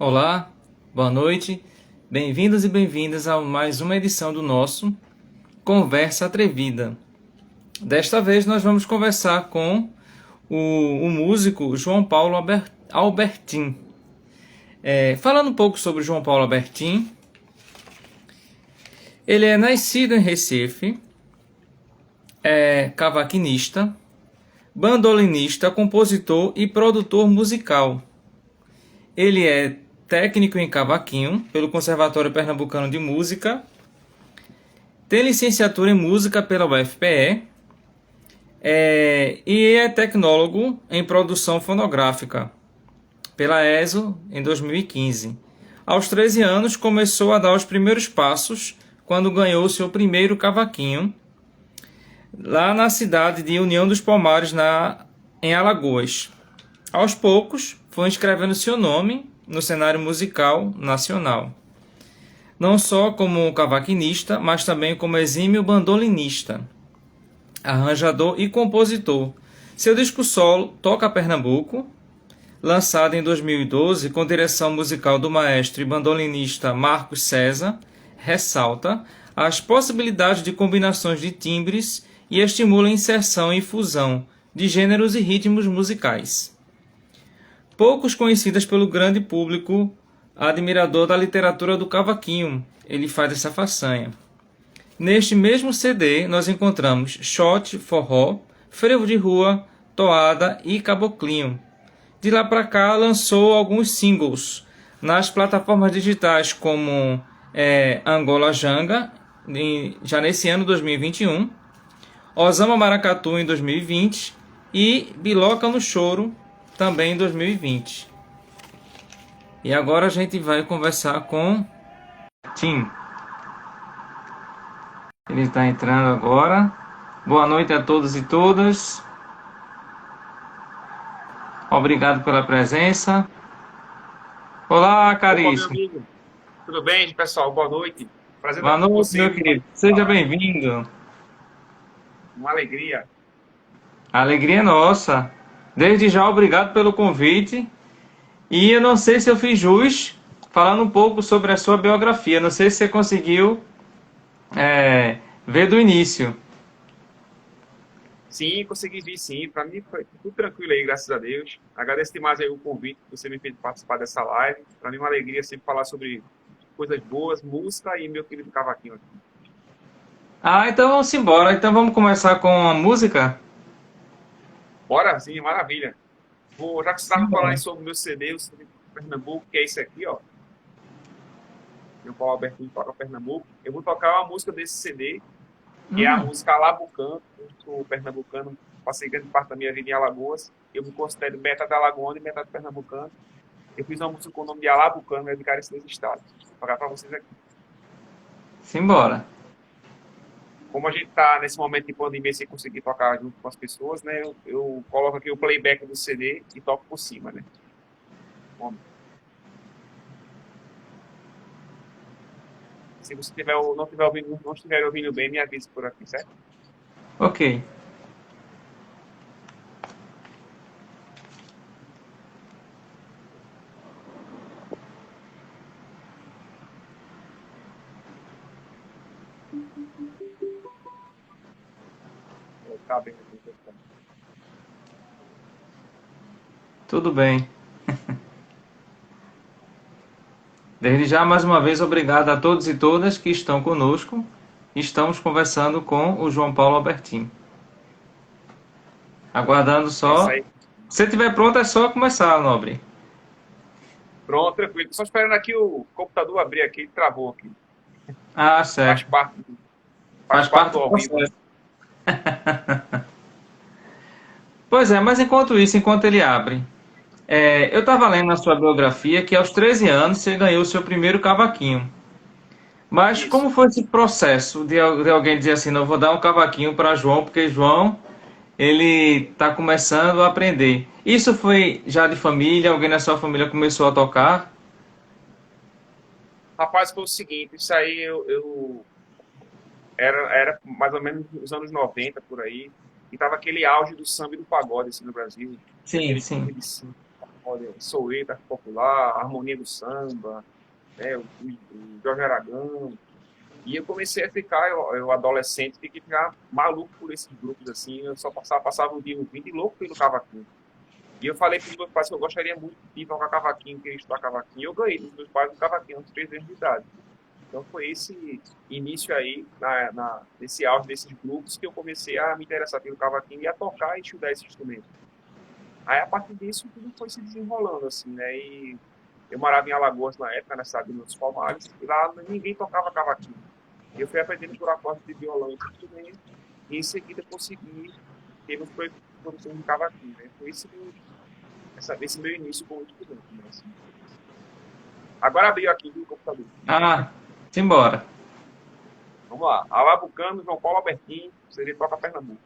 Olá, boa noite, bem-vindos e bem-vindas a mais uma edição do nosso Conversa Atrevida. Desta vez nós vamos conversar com o músico João Paulo Albertin. Falando um pouco sobre João Paulo Albertin, ele é nascido em Recife, é cavaquinista, bandolinista, compositor e produtor musical. Ele é técnico em cavaquinho pelo Conservatório Pernambucano de Música, tem licenciatura em música pela UFPE e é tecnólogo em produção fonográfica pela ESO em 2015. Aos 13 anos começou a dar os primeiros passos quando ganhou seu primeiro cavaquinho lá na cidade de União dos Palmares, em Alagoas. Aos poucos foi inscrevendo seu nome no cenário musical nacional, não só como cavaquinista, mas também como exímio bandolinista, arranjador e compositor. Seu disco solo, Toca Pernambuco, lançado em 2012 com direção musical do maestro e bandolinista Marcos César, ressalta as possibilidades de combinações de timbres e estimula a inserção e fusão de gêneros e ritmos musicais. Poucos conhecidas pelo grande público admirador da literatura do cavaquinho, ele faz essa façanha. Neste mesmo CD, nós encontramos shot, forró, frevo de rua, toada e caboclinho. De lá para cá, lançou alguns singles nas plataformas digitais como Angola Janga, já nesse ano 2021, Osama Maracatu em 2020 e Biloca no Choro também em 2020. E agora a gente vai conversar com Tim. Ele está entrando agora. Boa noite a todos e todas. Obrigado pela presença. Olá, Opa, meu caríssimo. amigo. Tudo bem, pessoal? Boa noite. Prazer estar Boa aqui com noite, meu vocês. querido. Seja bem-vindo. Uma alegria. A alegria é nossa. Desde já, obrigado pelo convite. E eu não sei se eu fiz jus falando um pouco sobre a sua biografia. Não sei se você conseguiu ver do início. Sim, consegui vir, sim. Para mim foi tudo tranquilo aí, graças a Deus. Agradeço demais aí o convite que você me fez participar dessa live. Para mim é uma alegria sempre falar sobre coisas boas, música e meu querido cavaquinho aqui. Ah, então vamos embora. Então vamos começar com a música? Bora, sim, maravilha. Já que você estava falando aí Simbora. sobre o meu CD, o CD de Pernambuco, que é esse aqui, ó. Meu Paulo Albertinho toca Pernambuco. Eu vou tocar uma música desse CD, que é a Hum, música Alabucano. Eu sou pernambucano, passei grande parte da minha vida em Alagoas. Eu me considero metade alagoano e metade pernambucano. Eu fiz uma música com o nome de Alabucano, é de cara esses dois estados. Vou tocar para vocês aqui. simbora. Como a gente está nesse momento de pandemia sem conseguir tocar junto com as pessoas, né? Eu coloco aqui o playback do CD e toco por cima, né? Bom, se você não estiver ouvindo bem, me avise por aqui, certo? Ok. Tá bem aqui. Tudo bem. Desde já, mais uma vez, obrigado a todos e todas que estão conosco. Estamos conversando com o João Paulo Albertin. Aguardando É isso só. aí. Se estiver pronto, é só começar, nobre. Pronto, tranquilo. Só esperando aqui o computador abrir aqui, ele travou aqui. Ah, Faz certo. parte, faz Faz parte parte do do ao vivo, né? processo. Pois é, mas enquanto isso, enquanto ele abre, eu estava lendo na sua biografia que aos 13 anos você ganhou o seu primeiro cavaquinho. Mas Isso. como foi esse processo de alguém dizer assim, não vou dar um cavaquinho para João, porque João ele está começando a aprender. Isso foi já de família? Alguém na sua família começou a tocar? Rapaz, foi o seguinte, isso aí era mais ou menos nos anos 90 por aí, e tava aquele auge do samba e do pagode assim, no Brasil, Sim, aquele clima sim. de samba, Soweto Popular, Harmonia do Samba, né, o Jorge Aragão. E eu comecei a ficar, eu adolescente, ficar maluco por esses grupos, assim. Eu só passava o dia ouvindo e louco pelo cavaquinho. E eu falei para os meus pais que eu gostaria muito de tocar cavaquinho, queria estudar cavaquinho. E eu ganhei dos meus pais um cavaquinho aos 3 anos de idade. Então foi esse início aí, nesse auge desses grupos, que eu comecei a me interessar pelo cavaquinho e a tocar e estudar esse instrumento. Aí, a partir disso, tudo foi se desenrolando, assim, né? E eu morava em Alagoas na época, na cidade de Montes Palmares, e lá ninguém tocava cavaquinho. Eu fui aprendendo por acordes de violão e instrumento, e em seguida consegui ter meus produções de cavaquinho, né? Foi esse meu início com o instrumento, né? Assim. Agora abriu aqui o computador. Simbora. Vamos lá. Alabucano, João Paulo Albertinho, seria toca Pernambuco.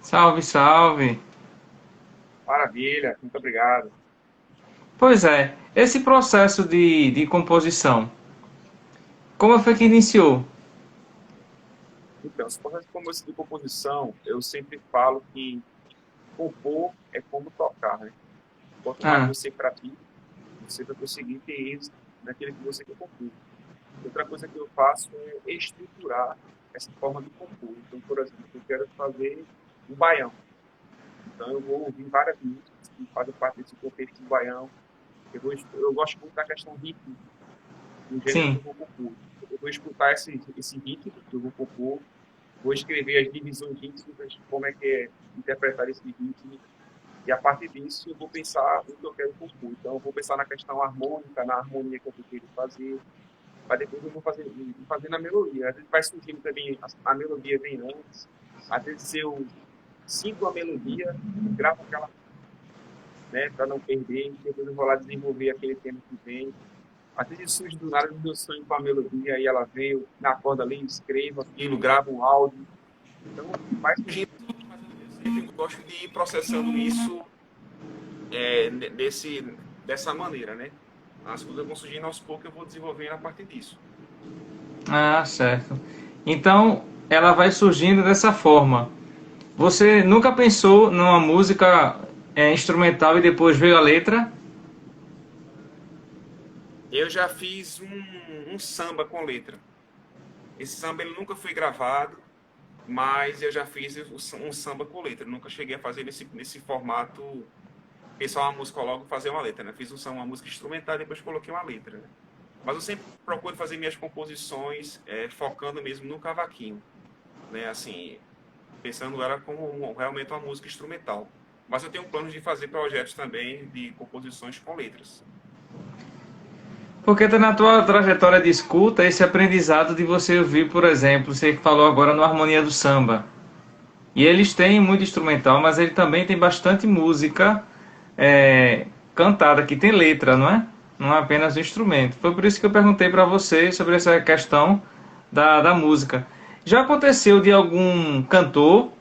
Salve, salve. Maravilha, muito obrigado. Pois é, esse processo de composição, como foi que iniciou? Então, esse processo de composição, eu sempre falo que compor é como tocar, né? Quanto mais Ah, você pratica, você vai conseguir ter êxito naquilo que você quer compor. Outra coisa que eu faço é estruturar essa forma de compor. Então, por exemplo, eu quero fazer um baião. Então, eu vou ouvir várias músicas que fazem parte desse contexto do baião. Eu gosto muito da questão rítmica, do gênero que sim. eu vou compor. Eu vou escutar esse ritmo que eu vou compor, vou escrever as divisões rítmicas, como é que é interpretar esse ritmo, e a partir disso eu vou pensar no que eu quero compor. Então, eu vou pensar na questão harmônica, na harmonia que eu quero fazer, mas depois eu vou fazer na melodia. Às vezes vai surgindo também, a melodia vem antes, às vezes eu sinto a melodia, gravo aquela, né, para não perder, depois eu vou lá desenvolver aquele tema que vem. Às vezes surge do nada do meu sonho com a melodia, aí ela veio, na corda ali, escrevo aquilo, gravo um áudio. Então, vai surgindo, mas eu sempre gosto de ir processando isso dessa maneira, né? as coisas vão surgindo aos poucos, eu vou desenvolvendo a partir disso. Ah, certo. Então, ela vai surgindo dessa forma. Você nunca pensou numa música instrumental e depois veio a letra? Eu já fiz um samba com letra. Esse samba ele nunca foi gravado, mas eu já fiz um samba com letra. Eu nunca cheguei a fazer nesse formato, pensar uma música logo e fazer uma letra, né? Fiz uma música instrumental e depois coloquei uma letra, né? Mas eu sempre procuro fazer minhas composições focando mesmo no cavaquinho, né? Assim, pensando ela como realmente uma música instrumental. Mas eu tenho planos de fazer projetos também de composições com letras. Porque tá na tua trajetória de escuta esse aprendizado de você ouvir, por exemplo, você falou agora no Harmonia do Samba. E eles têm muito instrumental, mas ele também tem bastante música cantada, que tem letra, não é? Não é apenas instrumento. Foi por isso que eu perguntei para você sobre essa questão da música. Já aconteceu de algum cantor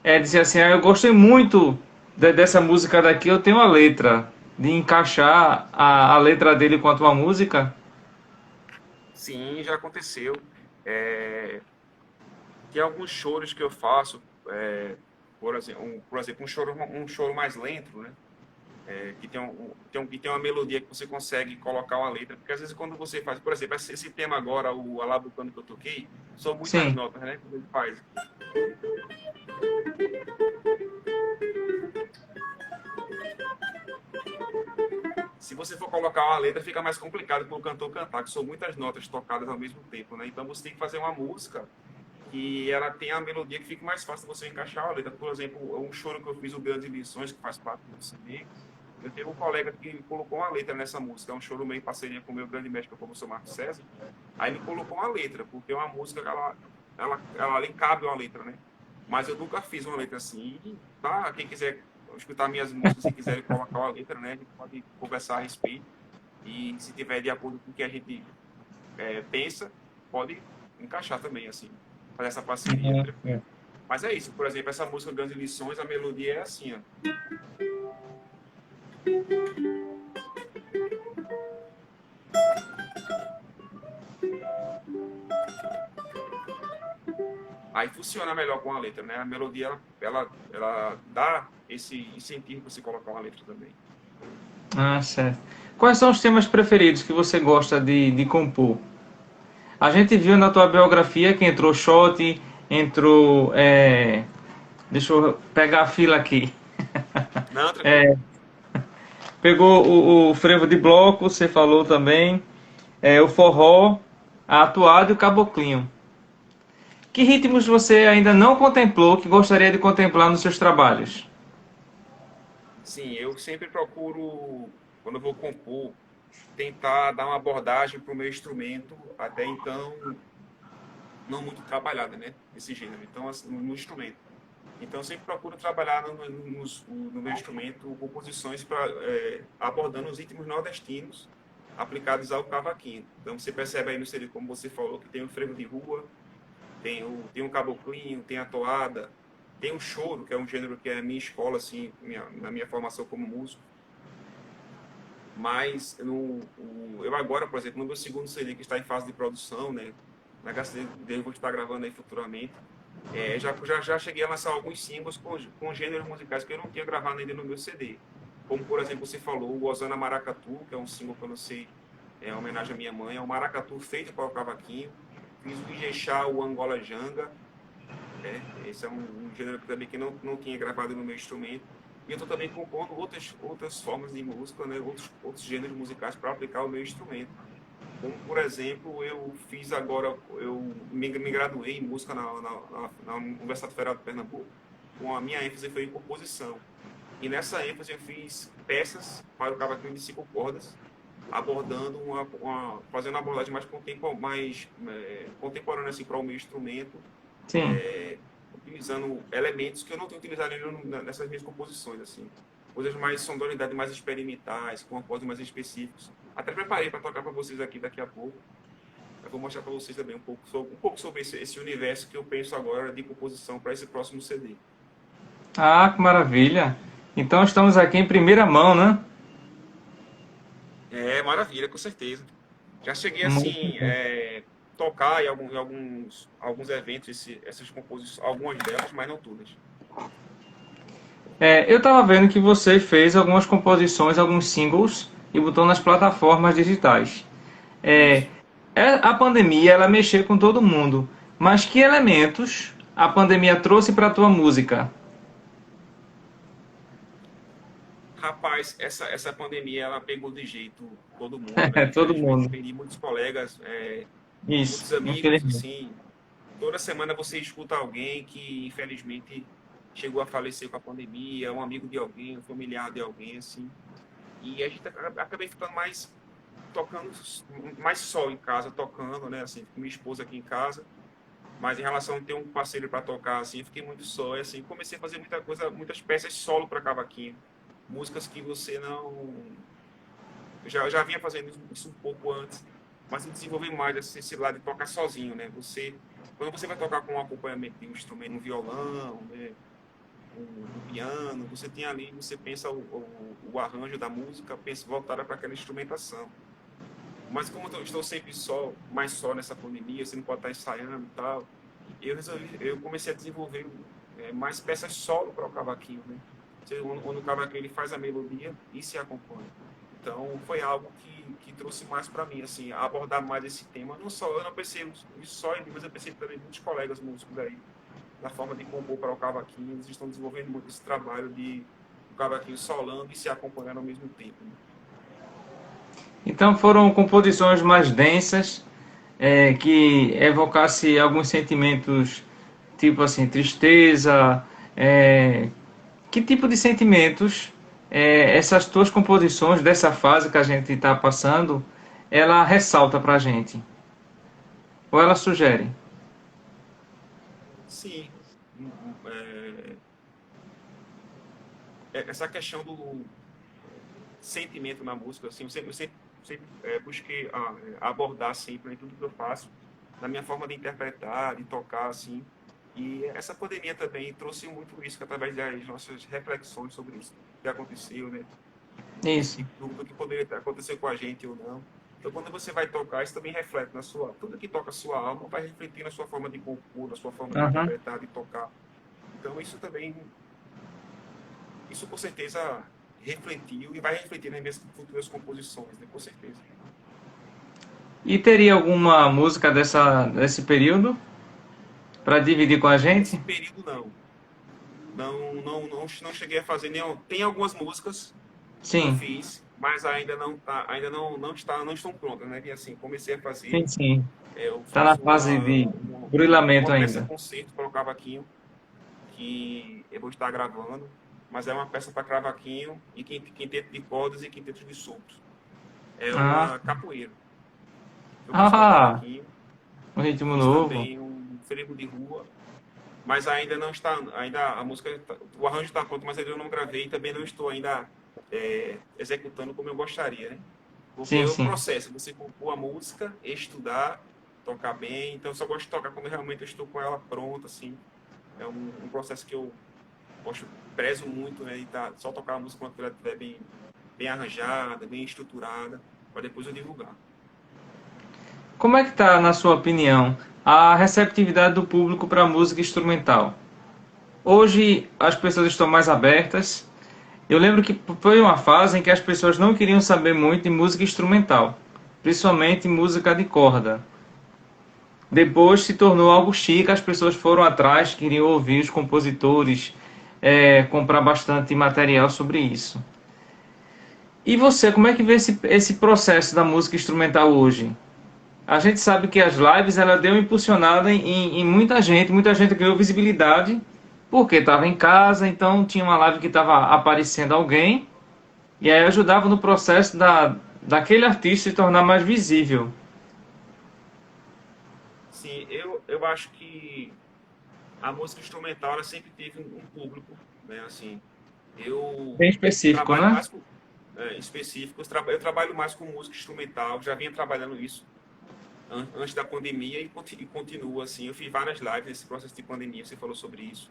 dizer assim, eu gostei muito dessa música daqui, eu tenho a letra, de encaixar a letra dele com a tua música? Sim, já aconteceu. Tem alguns choros que eu faço, por exemplo, um choro mais lento, né? Que tem uma melodia que você consegue colocar uma letra. Porque às vezes quando você faz, por exemplo, esse tema agora, o Alabucano que eu toquei, são muitas Sim. notas, né? Quando ele faz. Se você for colocar uma letra, fica mais complicado para o cantor cantar, que são muitas notas tocadas ao mesmo tempo, né? Então você tem que fazer uma música que ela tem a melodia que fica mais fácil você encaixar a letra. Por exemplo, um choro que eu fiz, o Grandes Lições, que faz parte do CD, eu tenho um colega que colocou uma letra nessa música, é um choro meio em parceria com o meu grande mestre, o professor Marcos César. Aí ele colocou uma letra, porque é uma música que ela cabe uma letra, né? Mas eu nunca fiz uma letra assim. E, tá, quem quiser escutar minhas músicas, se quiser colocar uma letra, né? A gente pode conversar a respeito. E se tiver de acordo com o que a gente pensa, pode encaixar também, assim, fazer essa parceria, tranquilo. Mas é isso, por exemplo, essa música Grandes Lições, a melodia é assim, ó. Aí funciona melhor com a letra, né? A melodia, ela dá esse incentivo para você colocar uma letra também. Ah, certo. Quais são os temas preferidos que você gosta de compor? A gente viu na tua biografia que entrou shot, entrou. Deixa eu pegar a fila aqui. Não, tranquilo. Pegou o frevo de bloco, você falou também. O forró, a atuada e o caboclinho. Que ritmos você ainda não contemplou que gostaria de contemplar nos seus trabalhos? Sim, eu sempre procuro, quando eu vou compor, tentar dar uma abordagem para o meu instrumento, até então não muito trabalhada, né? Esse gênero. Então, assim, no instrumento. Então, eu sempre procuro trabalhar no meu instrumento composições abordando os ritmos nordestinos aplicados ao cavaquinho. Então, você percebe aí no CD, como você falou, que tem o frevo de rua, tem o caboclinho, tem a toada, tem o choro, que é um gênero que é a minha escola, assim, na minha formação como músico. Mas eu agora, por exemplo, no meu segundo CD, que está em fase de produção, né? Na graça dele, vou estar gravando aí futuramente. Já cheguei a lançar alguns singles com gêneros musicais que eu não tinha gravado ainda no meu CD. Como, por exemplo, você falou, o Osana Maracatu, que é um single que eu lancei em homenagem à minha mãe. É um maracatu feito para o cavaquinho. Fiz o Ijexá, o Angola Janga. Esse é um gênero que também que não tinha gravado no meu instrumento. E eu estou também compondo outras formas de música, né? Outros gêneros musicais para aplicar o meu instrumento. Como, por exemplo, eu fiz agora, eu me graduei em música na Universidade Federal de Pernambuco, com a minha ênfase foi em composição. E nessa ênfase eu fiz peças para o cavaquinho de 5 cordas, abordando fazendo uma abordagem mais contemporânea assim, para o meu instrumento, Sim. utilizando elementos que eu não tenho utilizado ainda nessas minhas composições, assim. Coisas mais sonoridade mais experimentais, com acordes mais específicos. Até preparei para tocar para vocês aqui daqui a pouco. Eu vou mostrar para vocês também um pouco sobre esse universo que eu penso agora de composição para esse próximo CD. Ah, que maravilha. Então estamos aqui em primeira mão, né? É maravilha, com certeza. Já cheguei Muito assim, bom. tocar em alguns eventos essas composições, algumas delas, mas não todas. Eu estava vendo que você fez algumas composições, alguns singles e botou nas plataformas digitais. É, Isso. a pandemia ela mexeu com todo mundo, mas que elementos a pandemia trouxe para a tua música? Rapaz, essa pandemia ela pegou de jeito todo mundo, né? Todo Infelizmente, mundo. perdi muitos colegas, Isso, muitos amigos, infelizmente. assim. Toda semana você escuta alguém que, infelizmente, chegou a falecer com a pandemia, um amigo de alguém, um familiar de alguém, assim. E a gente acabei ficando mais tocando, mais só em casa, tocando, né? Assim, com minha esposa aqui em casa. Mas em relação a ter um parceiro para tocar, assim, eu fiquei muito só. E, assim, comecei a fazer muita coisa, muitas peças solo para cavaquinho. Músicas que você não. Eu já vinha fazendo isso um pouco antes, mas eu desenvolvi mais esse lado de tocar sozinho, né? Quando você vai tocar com um acompanhamento de um instrumento, um violão, né? Um piano, você tem ali, você pensa o arranjo da música, pensa voltada para aquela instrumentação. Mas como eu estou sempre só, mais só nessa pandemia, você não pode estar ensaiando e tal, eu comecei a desenvolver mais peças solo para o cavaquinho, né? Onde o cavaquinho ele faz a melodia e se acompanha. Então foi algo que trouxe mais para mim, assim, abordar mais esse tema. Não só, eu não pensei só em mim, mas eu pensei também em muitos colegas músicos aí, na forma de compor para o cavaquinho. Eles estão desenvolvendo muito esse trabalho de o cavaquinho solando e se acompanhando ao mesmo tempo, né? Então foram composições mais densas, que evocasse alguns sentimentos, tipo assim, tristeza. Que tipo de sentimentos essas tuas composições dessa fase que a gente está passando, ela ressalta pra gente? Ou ela sugere? Sim, essa questão do sentimento na música, assim, sempre busquei abordar sempre em tudo que eu faço, na minha forma de interpretar, de tocar, assim. E essa pandemia também trouxe muito isso, que através das nossas reflexões sobre isso que aconteceu, né? Isso. Do que poderia acontecer com a gente ou não. Então, quando você vai tocar, isso também reflete na sua. Tudo que toca a sua alma vai refletir na sua forma de compor, na sua forma de Aham. interpretar, de tocar. Então, isso também, isso com certeza refletiu e vai refletir nas minhas futuras composições, né? Com certeza. E teria alguma música desse período para dividir com a Desse gente? período, não. Não cheguei a fazer nenhum. Tem algumas músicas que eu Sim, fiz, mas ainda não estão prontas, né? E assim, comecei a fazer. sim, sim. Eu Tá na faço fase de burilamento uma peça ainda. concerto para o cavaquinho, que eu vou estar gravando, mas é uma peça para cavaquinho e quinteto de cordas e quinteto de sopros. É Ah, uma capoeira. Eu fiz para ah, cavaquinho, um ritmo fiz novo. também um frevo de rua, mas ainda não está, ainda a música, o arranjo está pronto, mas ainda eu não gravei e também não estou ainda executando como eu gostaria, né? Porque Sim, é o sim. processo, você compor a música, estudar, tocar bem, então eu só gosto de tocar quando realmente eu estou com ela pronta, assim. É um processo que eu prezo muito, né? E só tocar a música quando ela estiver bem arranjada, bem estruturada, para depois eu divulgar. Como é que tá, na sua opinião, a receptividade do público para música instrumental? Hoje as pessoas estão mais abertas. Eu lembro que foi uma fase em que as pessoas não queriam saber muito de música instrumental, principalmente música de corda. Depois se tornou algo chique, as pessoas foram atrás, queriam ouvir os compositores, comprar bastante material sobre isso. E você, como é que vê esse processo da música instrumental hoje? A gente sabe que as lives ela deu uma impulsionada em muita gente ganhou visibilidade porque estava em casa, então tinha uma live que estava aparecendo alguém e aí ajudava no processo daquele artista se tornar mais visível. Sim, eu acho que a música instrumental ela sempre teve um público, né? Assim, eu Bem específico, trabalho né? mais com específico, eu trabalho mais com música instrumental, já vinha trabalhando isso antes da pandemia e continuo assim. Eu fiz várias lives nesse processo de pandemia, você falou sobre isso.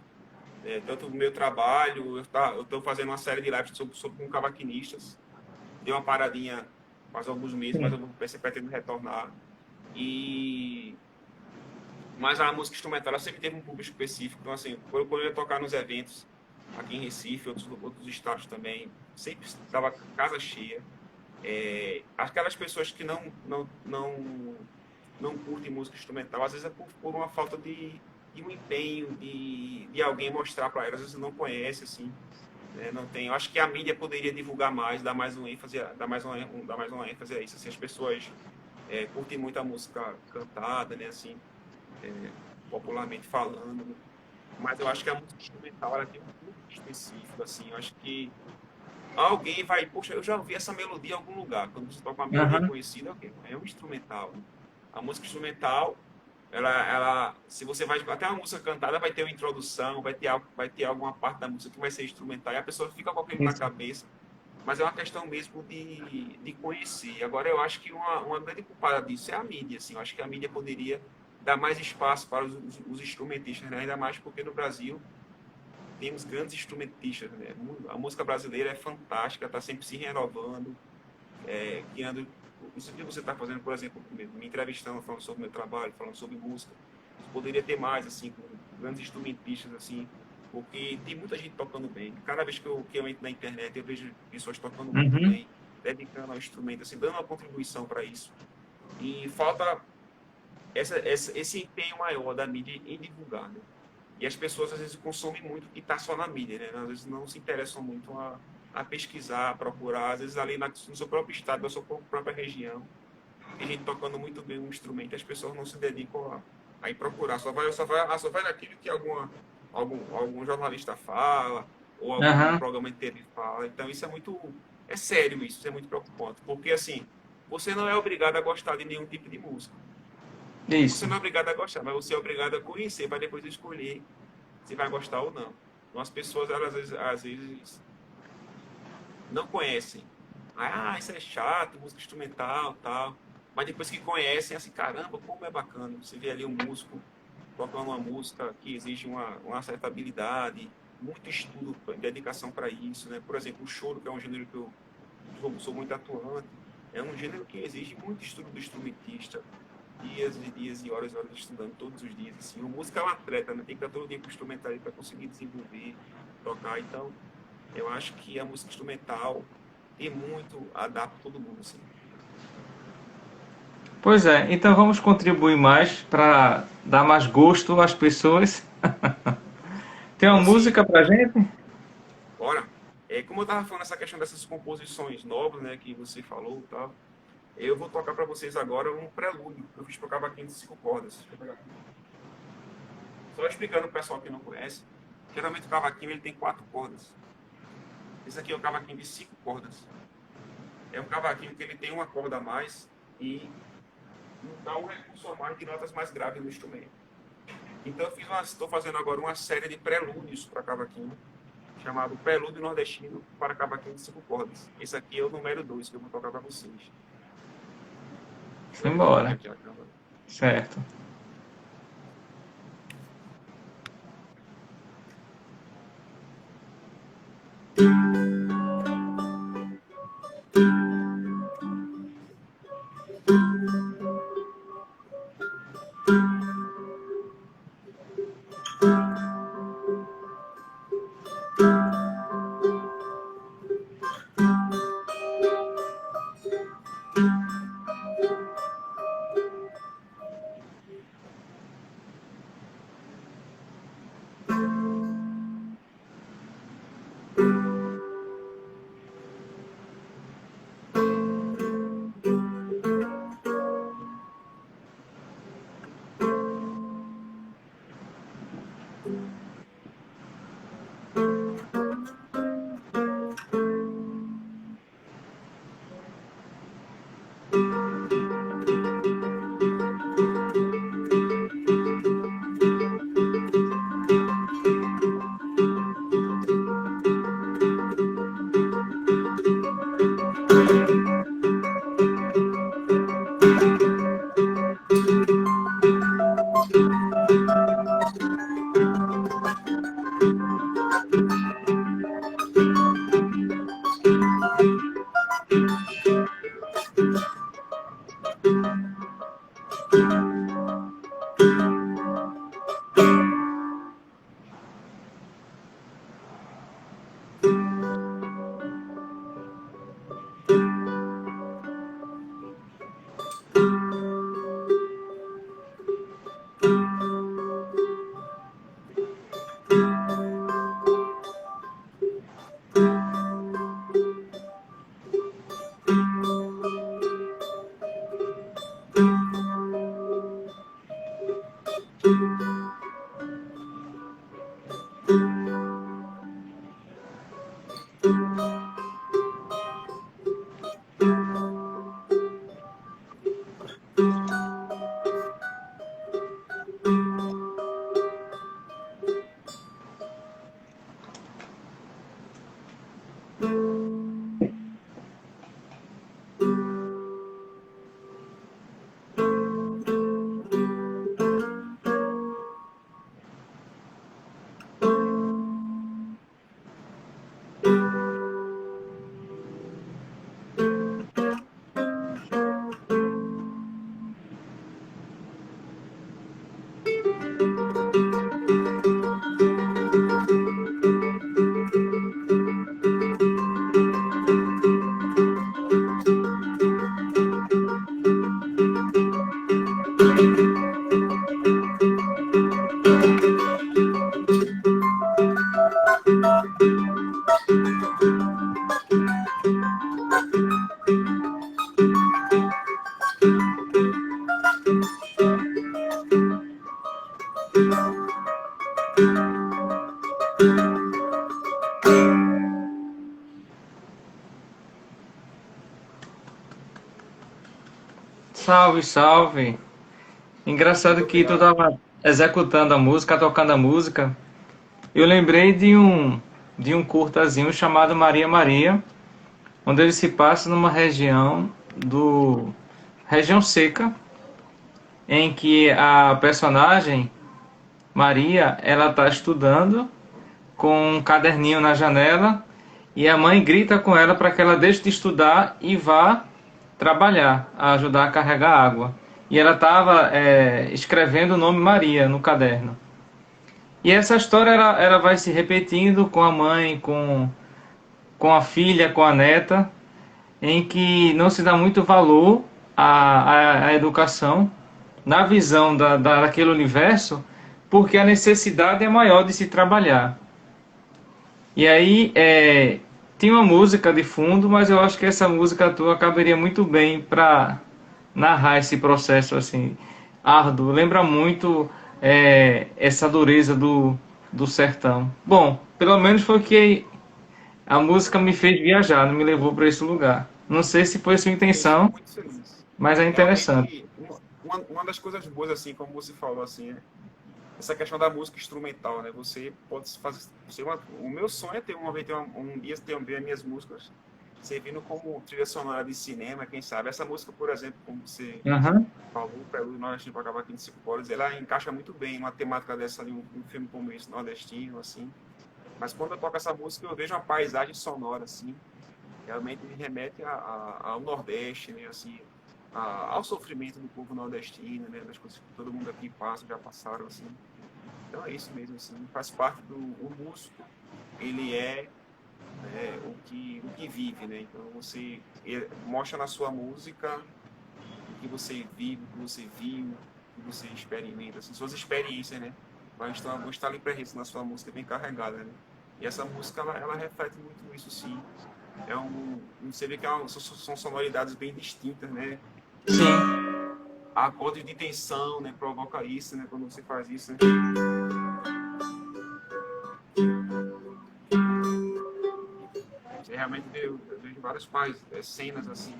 Tanto o meu trabalho, eu estou fazendo uma série de lives com cavaquinistas. Dei uma mais alguns meses, mas Sim. eu pretendo retornar. E mas a música instrumental ela sempre teve um público específico. Então, assim, quando eu ia tocar nos eventos aqui em Recife, outros estados também, sempre estava casa cheia. Aquelas pessoas que não curtem música instrumental, às vezes é por uma falta de um empenho, de alguém mostrar para elas, às vezes não conhece, assim, né? Não tem. Eu acho que a mídia poderia divulgar mais, dar mais um ênfase, dar mais uma ênfase a isso. Assim, as pessoas curtem muito a música cantada, né? Assim, é, popularmente falando, né? Mas eu acho que a música instrumental ela tem um público específico, assim. Eu acho que alguém vai, poxa, eu já ouvi essa melodia em algum lugar. Quando você toca uma melodia Aham. conhecida, ok, é um instrumental, né? A música instrumental, se você vai até uma música cantada, vai ter uma introdução, vai ter alguma parte da música que vai ser instrumental e a pessoa fica com aquilo na Isso. cabeça. Mas é uma questão mesmo de conhecer. Agora, eu acho que uma grande culpada disso é a mídia. Assim, eu acho que a mídia poderia dar mais espaço para os instrumentistas, né? Ainda mais porque no Brasil temos grandes instrumentistas, né? A música brasileira é fantástica, está sempre se renovando, criando. Isso que você está fazendo, por exemplo, me entrevistando, falando sobre o meu trabalho, falando sobre música. Poderia ter mais, assim, com grandes instrumentistas, assim, porque tem muita gente tocando bem. Cada vez que eu entro na internet, eu vejo pessoas tocando muito Uhum. bem, dedicando ao instrumento, assim, dando uma contribuição para isso. E falta esse empenho maior da mídia em divulgar, né? E as pessoas às vezes consomem muito e está só na mídia, né? Às vezes não se interessam muito a pesquisar, a procurar, às vezes ali no seu próprio estado, na sua própria região, tem gente tocando muito bem um instrumento, as pessoas não se dedicam a ir procurar, só vai naquilo que algum jornalista fala, ou algum Aham. programa de TV fala. Então é sério isso é muito preocupante, porque assim, você não é obrigado a gostar de nenhum tipo de música. Você Isso. não é obrigado a gostar, mas você é obrigado a conhecer para depois escolher se vai gostar ou não. Então as pessoas, elas, às vezes não conhecem. Isso é chato, música instrumental, tal. Mas depois que conhecem, assim, caramba, como é bacana. Você vê ali um músico tocando uma música que exige uma certa habilidade, muito estudo, dedicação para isso, né? Por exemplo, o choro, que é um gênero que eu sou muito atuante, é um gênero que exige muito estudo do instrumentista, dias e dias e horas estudando todos os dias. Assim. O músico é um atleta, né? Tem que estar todo dia com o instrumental para conseguir desenvolver, tocar. Então, eu acho que a música instrumental tem muito a dar para todo mundo, assim. Pois é, então vamos contribuir mais para dar mais gosto às pessoas. Tem uma Vamos sim, música pra gente? bora. Como eu estava falando essa questão dessas composições novas, né, que você falou, e tal, eu vou tocar para vocês agora um prelúdio que eu fiz para o cavaquinho de 5 cordas. Deixa eu pegar aqui. Só explicando para o pessoal que não conhece, geralmente o cavaquinho ele tem 4 cordas. Esse aqui é o cavaquinho de 5 cordas. É um cavaquinho que ele tem uma corda a mais e dá um recurso a mais de notas mais graves no instrumento. Então eu estou fazendo agora uma série de prelúdios para cavaquinho, chamado Prelúdio Nordestino para Cavaquinho de 5 cordas. Esse aqui é o número 2 que eu vou tocar para vocês. Deixa eu ajeitar Simbora. aqui a câmera. Certo. Salve, salve. Engraçado Muito que tu obrigado. tava executando a música, tocando a música. Eu lembrei de um curtazinho chamado Maria Maria, onde ele se passa numa região seca, em que a personagem Maria, ela tá estudando com um caderninho na janela e a mãe grita com ela para que ela deixe de estudar e vá trabalhar, a ajudar a carregar água. E ela estava escrevendo o nome Maria no caderno. E essa história ela vai se repetindo com a mãe, com a filha, com a neta, em que não se dá muito valor à educação na visão daquele universo, porque a necessidade é maior de se trabalhar. E aí tinha uma música de fundo, mas eu acho que essa música tua caberia muito bem para narrar esse processo assim árduo. Lembra muito essa dureza do sertão. Bom, pelo menos foi que a música me fez viajar, não me levou para esse lugar. Não sei se foi sua Sim, fico intenção, muito feliz. mas é interessante. Realmente, uma das coisas boas, assim, como você falou, assim, é essa questão da música instrumental, né? Você pode fazer. O meu sonho é ter uma vez, um dia, ter ver as minhas músicas servindo como trilha sonora de cinema, quem sabe. Essa música, por exemplo, como você Aham. falou, Prelude Nordestino para Cavaquinho de 5 cordas, ela encaixa muito bem uma temática dessa ali, um filme como esse, nordestino, assim. Mas quando eu toco essa música, eu vejo uma paisagem sonora, assim, realmente me remete ao Nordeste, né, assim, ao sofrimento do povo nordestino, né, das coisas que todo mundo aqui passa, já passaram, assim. Então é isso mesmo, assim, faz parte do o músico, ele o que vive, né? Então você mostra na sua música o que você vive, o que você viu, o que você experimenta, assim, suas experiências, né? Mas vão estar ali presentes na sua música bem carregada, né? E essa música, ela reflete muito isso, sim. Você vê que são sonoridades bem distintas, né? Sim. Acordes de tensão, né? Provoca isso, né? Quando você faz isso, né? Você realmente vê, eu vejo várias cenas, assim,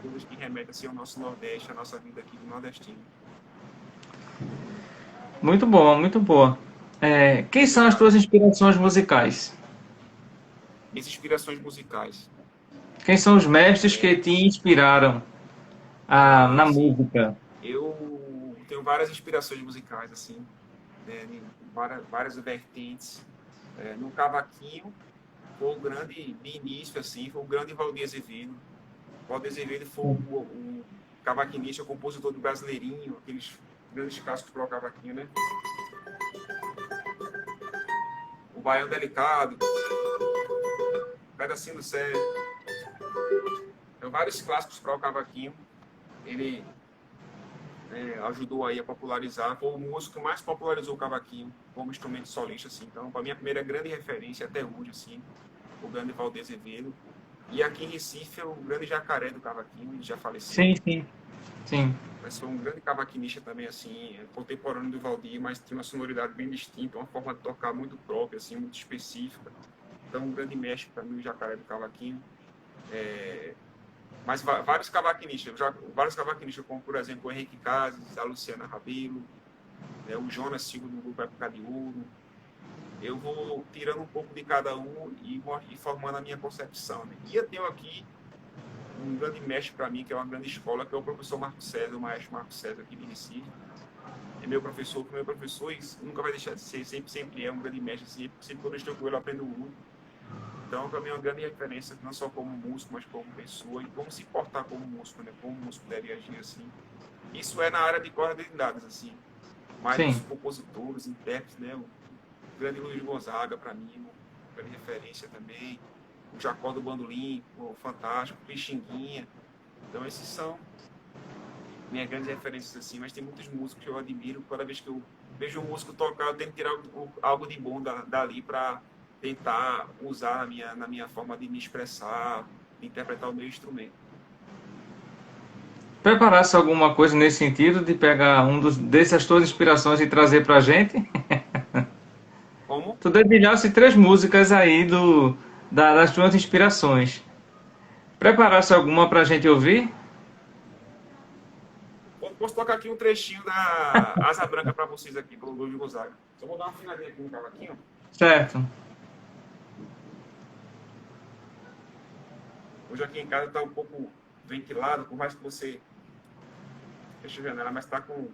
coisas que remetem, assim, ao nosso Nordeste, à nossa vida aqui do nordestino. Muito boa, muito boa. Quem são as Obrigado. tuas inspirações musicais? Minhas inspirações musicais. Quem são os mestres que te inspiraram Ah, na sim. música? Eu tenho várias inspirações musicais, assim, né? Em várias vertentes. No cavaquinho, foi o grande, de início, assim, foi o grande Valdir Azevedo. Valdir Azevedo foi o cavaquinista, o compositor do Brasileirinho, aqueles grandes clássicos para o cavaquinho, né? O Baião Delicado, Pedacinho do Céu. Tem vários clássicos para o cavaquinho. Ele ajudou aí a popularizar, foi o músico que mais popularizou o cavaquinho como instrumento solista, assim. Então, para mim, a primeira grande referência até hoje, assim, o grande Valdir Azevedo. E aqui em Recife é o grande Jacaré do cavaquinho, ele já faleceu. Sim, sim, sim. Mas foi um grande cavaquinista também, assim, contemporâneo do Valdir, mas tinha uma sonoridade bem distinta, uma forma de tocar muito própria, assim, muito específica. Então, um grande mestre para mim, o Jacaré do cavaquinho. Mas vários cavaquinistas, como, por exemplo, o Henrique Casas, a Luciana Rabelo, o Jonas Silva do grupo Época de Ouro. Eu vou tirando um pouco de cada um e formando a minha concepção, né? E eu tenho aqui um grande mestre para mim, que é uma grande escola, que é o professor Marco César, o maestro Marco César aqui de Recife. É meu professor e nunca vai deixar de ser, sempre é um grande mestre, sempre quando eu estou com ele eu aprendo muito. Então, para mim é uma grande referência, não só como músico, mas como pessoa, e como se portar como músico, né? Como o músico deve agir, assim. Isso é na área de cordas dendadas, assim. Mas os Sim. compositores, intérpretes, né? O grande Luiz Gonzaga, para mim, uma grande referência também. O Jacó do Bandolim, o fantástico, o Pixinguinha. Então, esses são minhas grandes referências, assim. Mas tem muitos músicos que eu admiro. Cada vez que eu vejo um músico tocar, eu tento tirar algo de bom dali para tentar usar na minha forma de me expressar, de interpretar o meu instrumento. Preparasse alguma coisa nesse sentido de pegar dessas tuas inspirações e trazer pra gente? Como? Tu dedilhasse três músicas aí das tuas inspirações. Preparasse alguma pra gente ouvir? posso tocar aqui um trechinho da Asa Branca para vocês aqui, pelo Luiz Gonzaga. Só vou dar uma afinadinha aqui no cavaquinho. Certo. Hoje aqui em casa está um pouco ventilado, por mais que você feche a janela, mas está com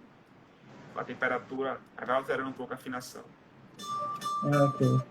a temperatura, vai alterando um pouco a afinação. Ok.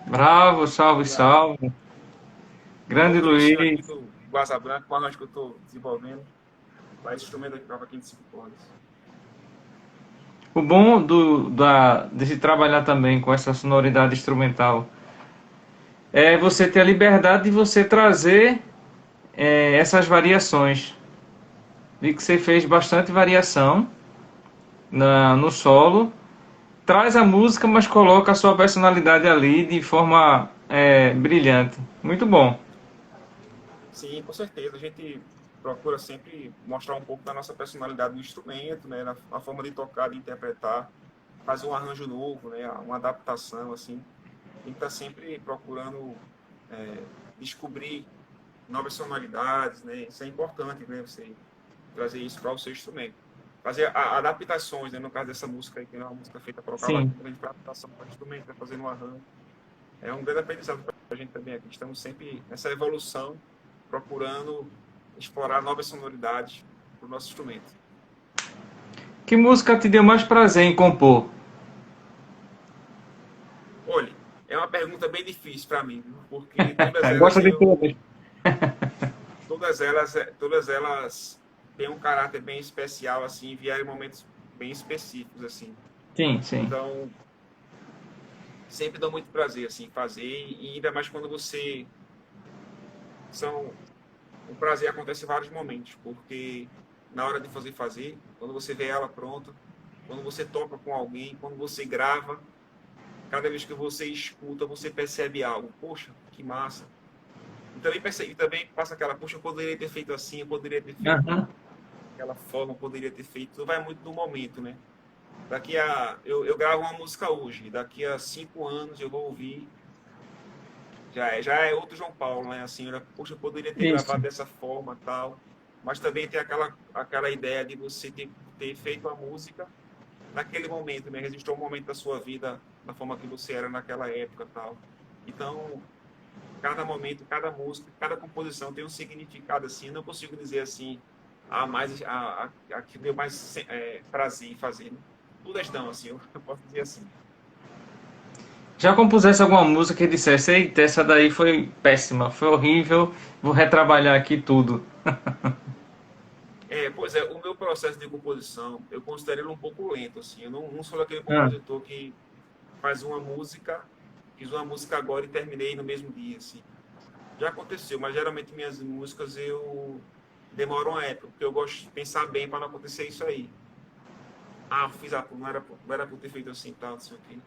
Bravo, salve, salve. Grande Novo trechinho aqui Luiz. do Asa Branca, com o arranjo que eu estou desenvolvendo. Para esse instrumento aqui, cavaquinho de 5 cordas. O bom de se trabalhar também com essa sonoridade instrumental é você ter a liberdade de você trazer essas variações. Vi que você fez bastante variação no solo. Traz a música, mas coloca a sua personalidade ali de forma brilhante. Muito bom. Sim, com certeza. A gente procura sempre mostrar um pouco da nossa personalidade no instrumento, né? Na forma de tocar, de interpretar, fazer um arranjo novo, né? Uma adaptação, assim. Tem que estar sempre procurando descobrir novas sonoridades, né? Isso é importante, né? Você trazer isso para o seu instrumento. Fazer adaptações, né? No caso dessa música aí, que é uma música feita para o Sim. cavaquinho, para adaptação para o instrumento, né? Fazendo um arranjo. É um grande aprendizado para a gente também aqui. Estamos sempre nessa evolução, procurando explorar novas sonoridades para o nosso instrumento. Que música te deu mais prazer em compor? Olha, é uma pergunta bem difícil para mim, porque todas elas Gosta de eu, todas? todas elas têm um caráter bem especial, assim, e vieram em momentos bem específicos, assim. Sim, sim. Então, sempre dá muito prazer, assim, fazer, e ainda mais quando você... O prazer acontece em vários momentos, porque na hora de fazer, quando você vê ela pronta, quando você toca com alguém, quando você grava, cada vez que você escuta, você percebe algo. Poxa, que massa. E também passa aquela, poxa, eu poderia ter feito assim, eu poderia ter feito Aham. daquela forma, eu poderia ter feito. Tudo vai muito do momento, né? Eu gravo uma música hoje, daqui a 5 anos eu vou ouvir, já é outro João Paulo, né? Assim, poxa, eu poderia ter Isso. gravado dessa forma, tal. Mas também tem aquela ideia de você ter feito a música naquele momento, né? Registrou um momento da sua vida, da forma que você era naquela época e tal. Então, cada momento, cada música, cada composição tem um significado assim. Eu não consigo dizer assim, a que deu mais prazer em fazer. Né? Todas dão, assim, eu posso dizer assim. Já compusesse alguma música que dissesse, eita, essa daí foi péssima, foi horrível, vou retrabalhar aqui tudo. Pois é, o meu processo de composição, eu considero ele um pouco lento, assim. Eu não sou aquele Ah, compositor que faz uma música, fiz uma música agora e terminei no mesmo dia, assim. Já aconteceu, mas geralmente minhas músicas eu demoro uma época, porque eu gosto de pensar bem para não acontecer isso aí. Ah, fiz não era por ter feito assim, tal, não sei o quê.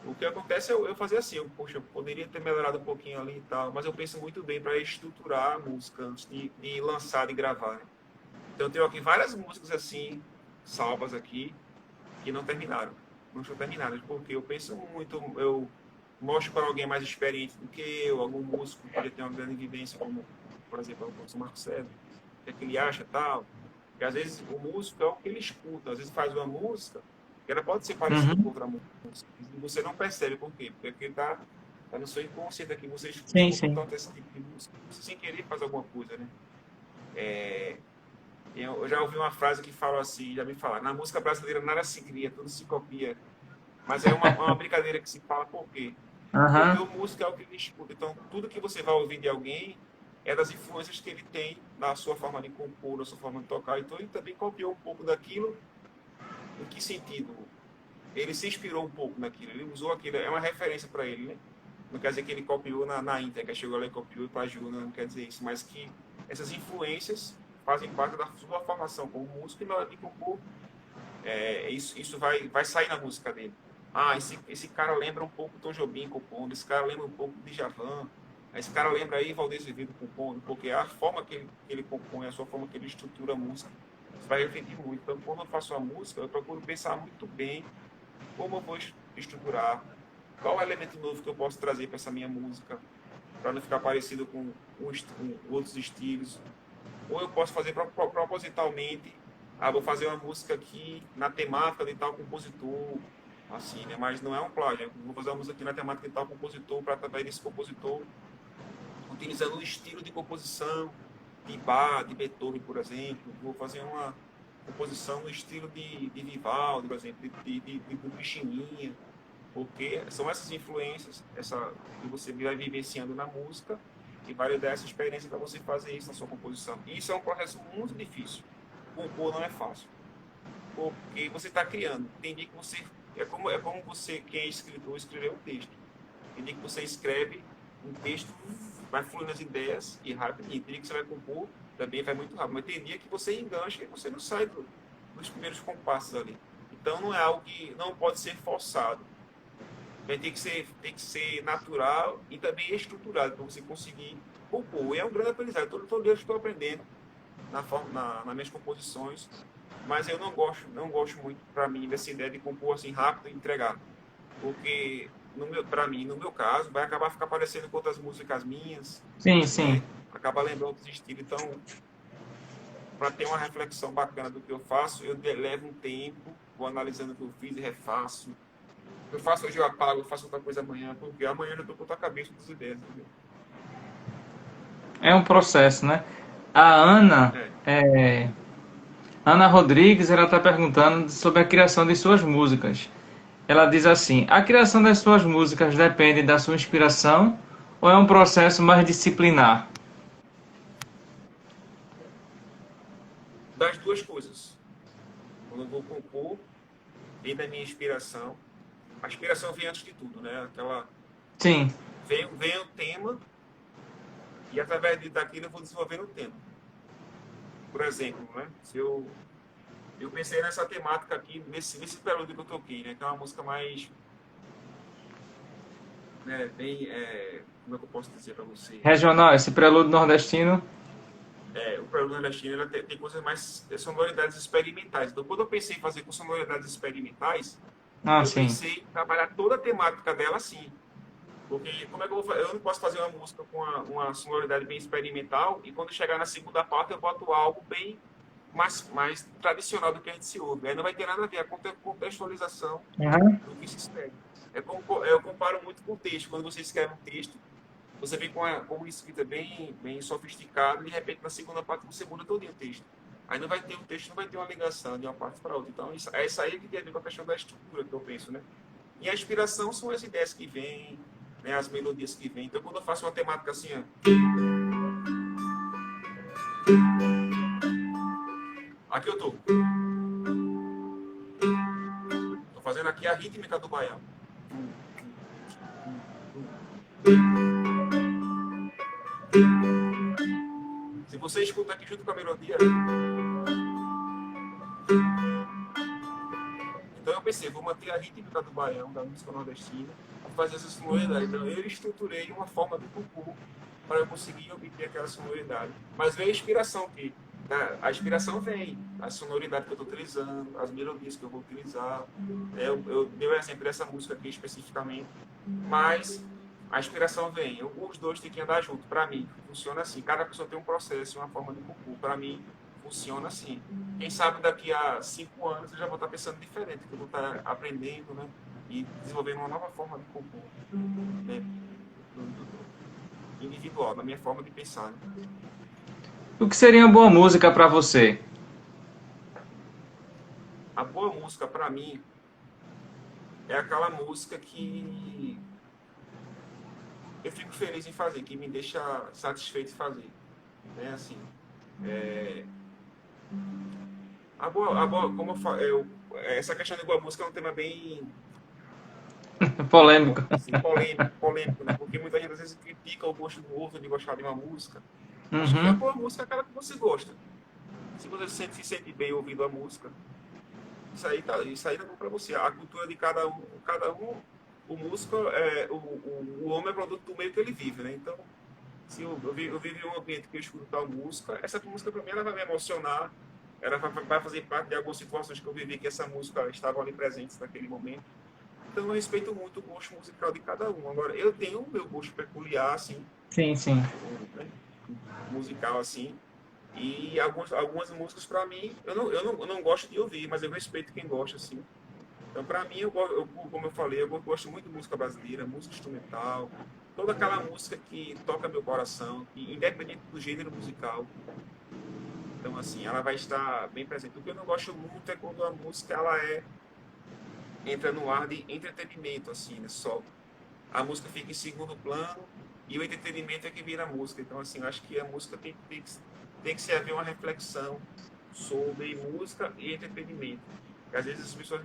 O que acontece é eu fazer assim, poxa, eu poderia ter melhorado um pouquinho ali e tal, mas eu penso muito bem para estruturar a música antes de lançar, de gravar, né? Então eu tenho aqui várias músicas assim, salvas aqui, que não terminaram. Não estão terminadas, porque eu penso muito, eu mostro para alguém mais experiente do que eu, algum músico que já tem uma grande vivência, como, por exemplo, o professor Marco César, o que é que ele acha tal. Porque às vezes o músico é o que ele escuta, às vezes faz uma música que ela pode ser parecida com uhum. outra música, e você não percebe por quê? Porque tá no seu inconsciente aqui, você Sim, escuta sim. tanto esse tipo de música, você sem querer faz alguma coisa, né? Eu já ouvi uma frase que fala assim, já me falaram, na música brasileira nada se cria, tudo se copia. Mas é uma brincadeira que se fala por quê? Porque Aham. o músico é o que ele escuta. Então, tudo que você vai ouvir de alguém é das influências que ele tem na sua forma de compor, na sua forma de tocar. Então, ele também copiou um pouco daquilo. Em que sentido? Ele se inspirou um pouco naquilo. Ele usou aquilo. É uma referência para ele, né? Não quer dizer que ele copiou na íntegra, chegou lá e copiou e plagiou, não quer dizer isso. Mas que essas influências fazem parte da sua formação como músico e na hora de compor isso vai sair na música dele. Ah, esse cara lembra um pouco do Tom Jobim compondo, esse cara lembra um pouco de Djavan, esse cara lembra aí Valdez Azevedo compondo, porque a forma que ele compõe, a sua forma que ele estrutura a música, isso vai refletir muito. Então, quando eu faço a música, eu procuro pensar muito bem como eu vou estruturar, qual é o elemento novo que eu posso trazer para essa minha música, para não ficar parecido com outros estilos, ou eu posso fazer propositalmente, vou fazer uma música aqui na temática de tal compositor, assim, né? Mas não é um plágio, vou fazer uma música aqui na temática de tal compositor, para através desse compositor, utilizando o estilo de composição de Bach, de Beethoven, por exemplo, vou fazer uma composição no estilo de Vivaldi, por exemplo, do Pixinguinha, porque são essas influências que você vai vivenciando na música que vai lhe dar essa experiência para você fazer isso na sua composição. E isso é um processo muito difícil. Compor não é fácil, porque você está criando. Tem dia que você é como você, quem é escritor, escrever um texto. Tem dia que você escreve um texto, vai fluindo as ideias e rapidinho. Tem dia que você vai compor, também vai muito rápido. Mas tem dia que você engancha e você não sai dos primeiros compassos ali. Então não é algo que não pode ser forçado. Tem que ser natural e também estruturado para você conseguir compor. E é um grande aprendizado. Todo dia eu estou aprendendo nas minhas composições, mas eu não gosto muito, para mim, dessa ideia de compor assim rápido e entregar. Porque, para mim, no meu caso, vai acabar ficar parecendo com outras músicas minhas, Sim, sim. né? Acaba lembrando outros estilos. Então, para ter uma reflexão bacana do que eu faço, eu levo um tempo, vou analisando o que eu fiz e refaço. Eu faço hoje, eu apago, eu faço outra coisa amanhã, porque amanhã eu já estou com outra cabeça das ideias, entendeu? É um processo, né? A Ana, É. é, Ana Rodrigues, ela está perguntando sobre a criação de suas músicas. Ela diz assim: a criação das suas músicas depende da sua inspiração ou é um processo mais disciplinar? Das duas coisas. Quando eu vou compor, vem da minha inspiração. A inspiração vem antes de tudo, né? Sim. Vem o tema e através daquilo eu vou desenvolvendo o tema. Por exemplo, né? Se eu pensei nessa temática aqui, nesse prelúdio que eu toquei, né? Que é uma música mais, né, bem, como é que eu posso dizer para você? Regional, esse prelúdio nordestino. O prelúdio da China tem coisas mais, sonoridades experimentais. Então, quando eu pensei em fazer com sonoridades experimentais, Ah, eu sim. pensei em trabalhar toda a temática dela assim. Porque como é que eu não posso fazer uma música com uma sonoridade bem experimental e quando chegar na segunda parte eu boto algo bem mais tradicional do que a gente se ouve. Aí não vai ter nada a ver a contextualização Uhum. do que se escreve. Eu comparo muito com o texto. Quando você escreve um texto, você vem com uma escrita bem sofisticada e, de repente, na segunda parte, você muda todo o texto. Aí não vai ter o texto, não vai ter uma ligação de uma parte para outra. Então, isso aí que tem a ver com a questão da estrutura que eu penso, né? E a inspiração são as ideias que vêm, né, as melodias que vêm. Então, quando eu faço uma temática assim, ó, aqui eu tô fazendo aqui a rítmica do baião. Se você escuta aqui junto com a melodia, então eu pensei, vou manter a rítmica do baião, da música nordestina, e fazer essa sonoridade. Então eu estruturei uma forma de cucu para eu conseguir obter aquela sonoridade. Mas veio a inspiração, que né, a inspiração vem, a sonoridade que eu estou utilizando, as melodias que eu vou utilizar. Eu dei o exemplo dessa música aqui especificamente, mas a inspiração vem. Os dois têm que andar junto. Para mim, funciona assim. Cada pessoa tem um processo, uma forma de cucu. Para mim, funciona assim. Quem sabe daqui a 5 anos eu já vou estar pensando diferente, que eu vou estar aprendendo, né? E desenvolvendo uma nova forma de compor, né? Individual, na minha forma de pensar. Né? O que seria uma boa música para você? A boa música, para mim, é aquela música que eu fico feliz em fazer, que me deixa satisfeito em fazer. Né? Assim, é, como essa questão de boa música é um tema bem Polêmico. assim, polêmico, né? Porque muita gente às vezes critica o gosto do outro de gostar de uma música. Acho que a Uhum. boa música é aquela que você gosta. Se você se sente bem ouvindo a música, isso aí tá bom para você. A cultura de cada um, o músico o homem é produto do meio que ele vive, né? Então, se eu vivo em um ambiente que eu escuto tal música, essa música para mim ela vai me emocionar, ela vai fazer parte de algumas situações que eu vivi que essa música estava ali presente naquele momento. Então eu respeito muito o gosto musical de cada um. Agora, eu tenho o meu gosto peculiar, assim, Sim, sim. né, musical, assim, e algumas músicas, para mim, eu não gosto de ouvir, mas eu respeito quem gosta, assim. Então, para mim, como eu falei, eu gosto muito de música brasileira, música instrumental, toda aquela música que toca meu coração, que, independente do gênero musical, então, assim, ela vai estar bem presente. O que eu não gosto muito é quando a música, entra no ar de entretenimento, assim, né, só. A música fica em segundo plano e o entretenimento é que vira a música. Então, assim, eu acho que a música tem que se haver uma reflexão sobre música e entretenimento. Porque, às vezes as pessoas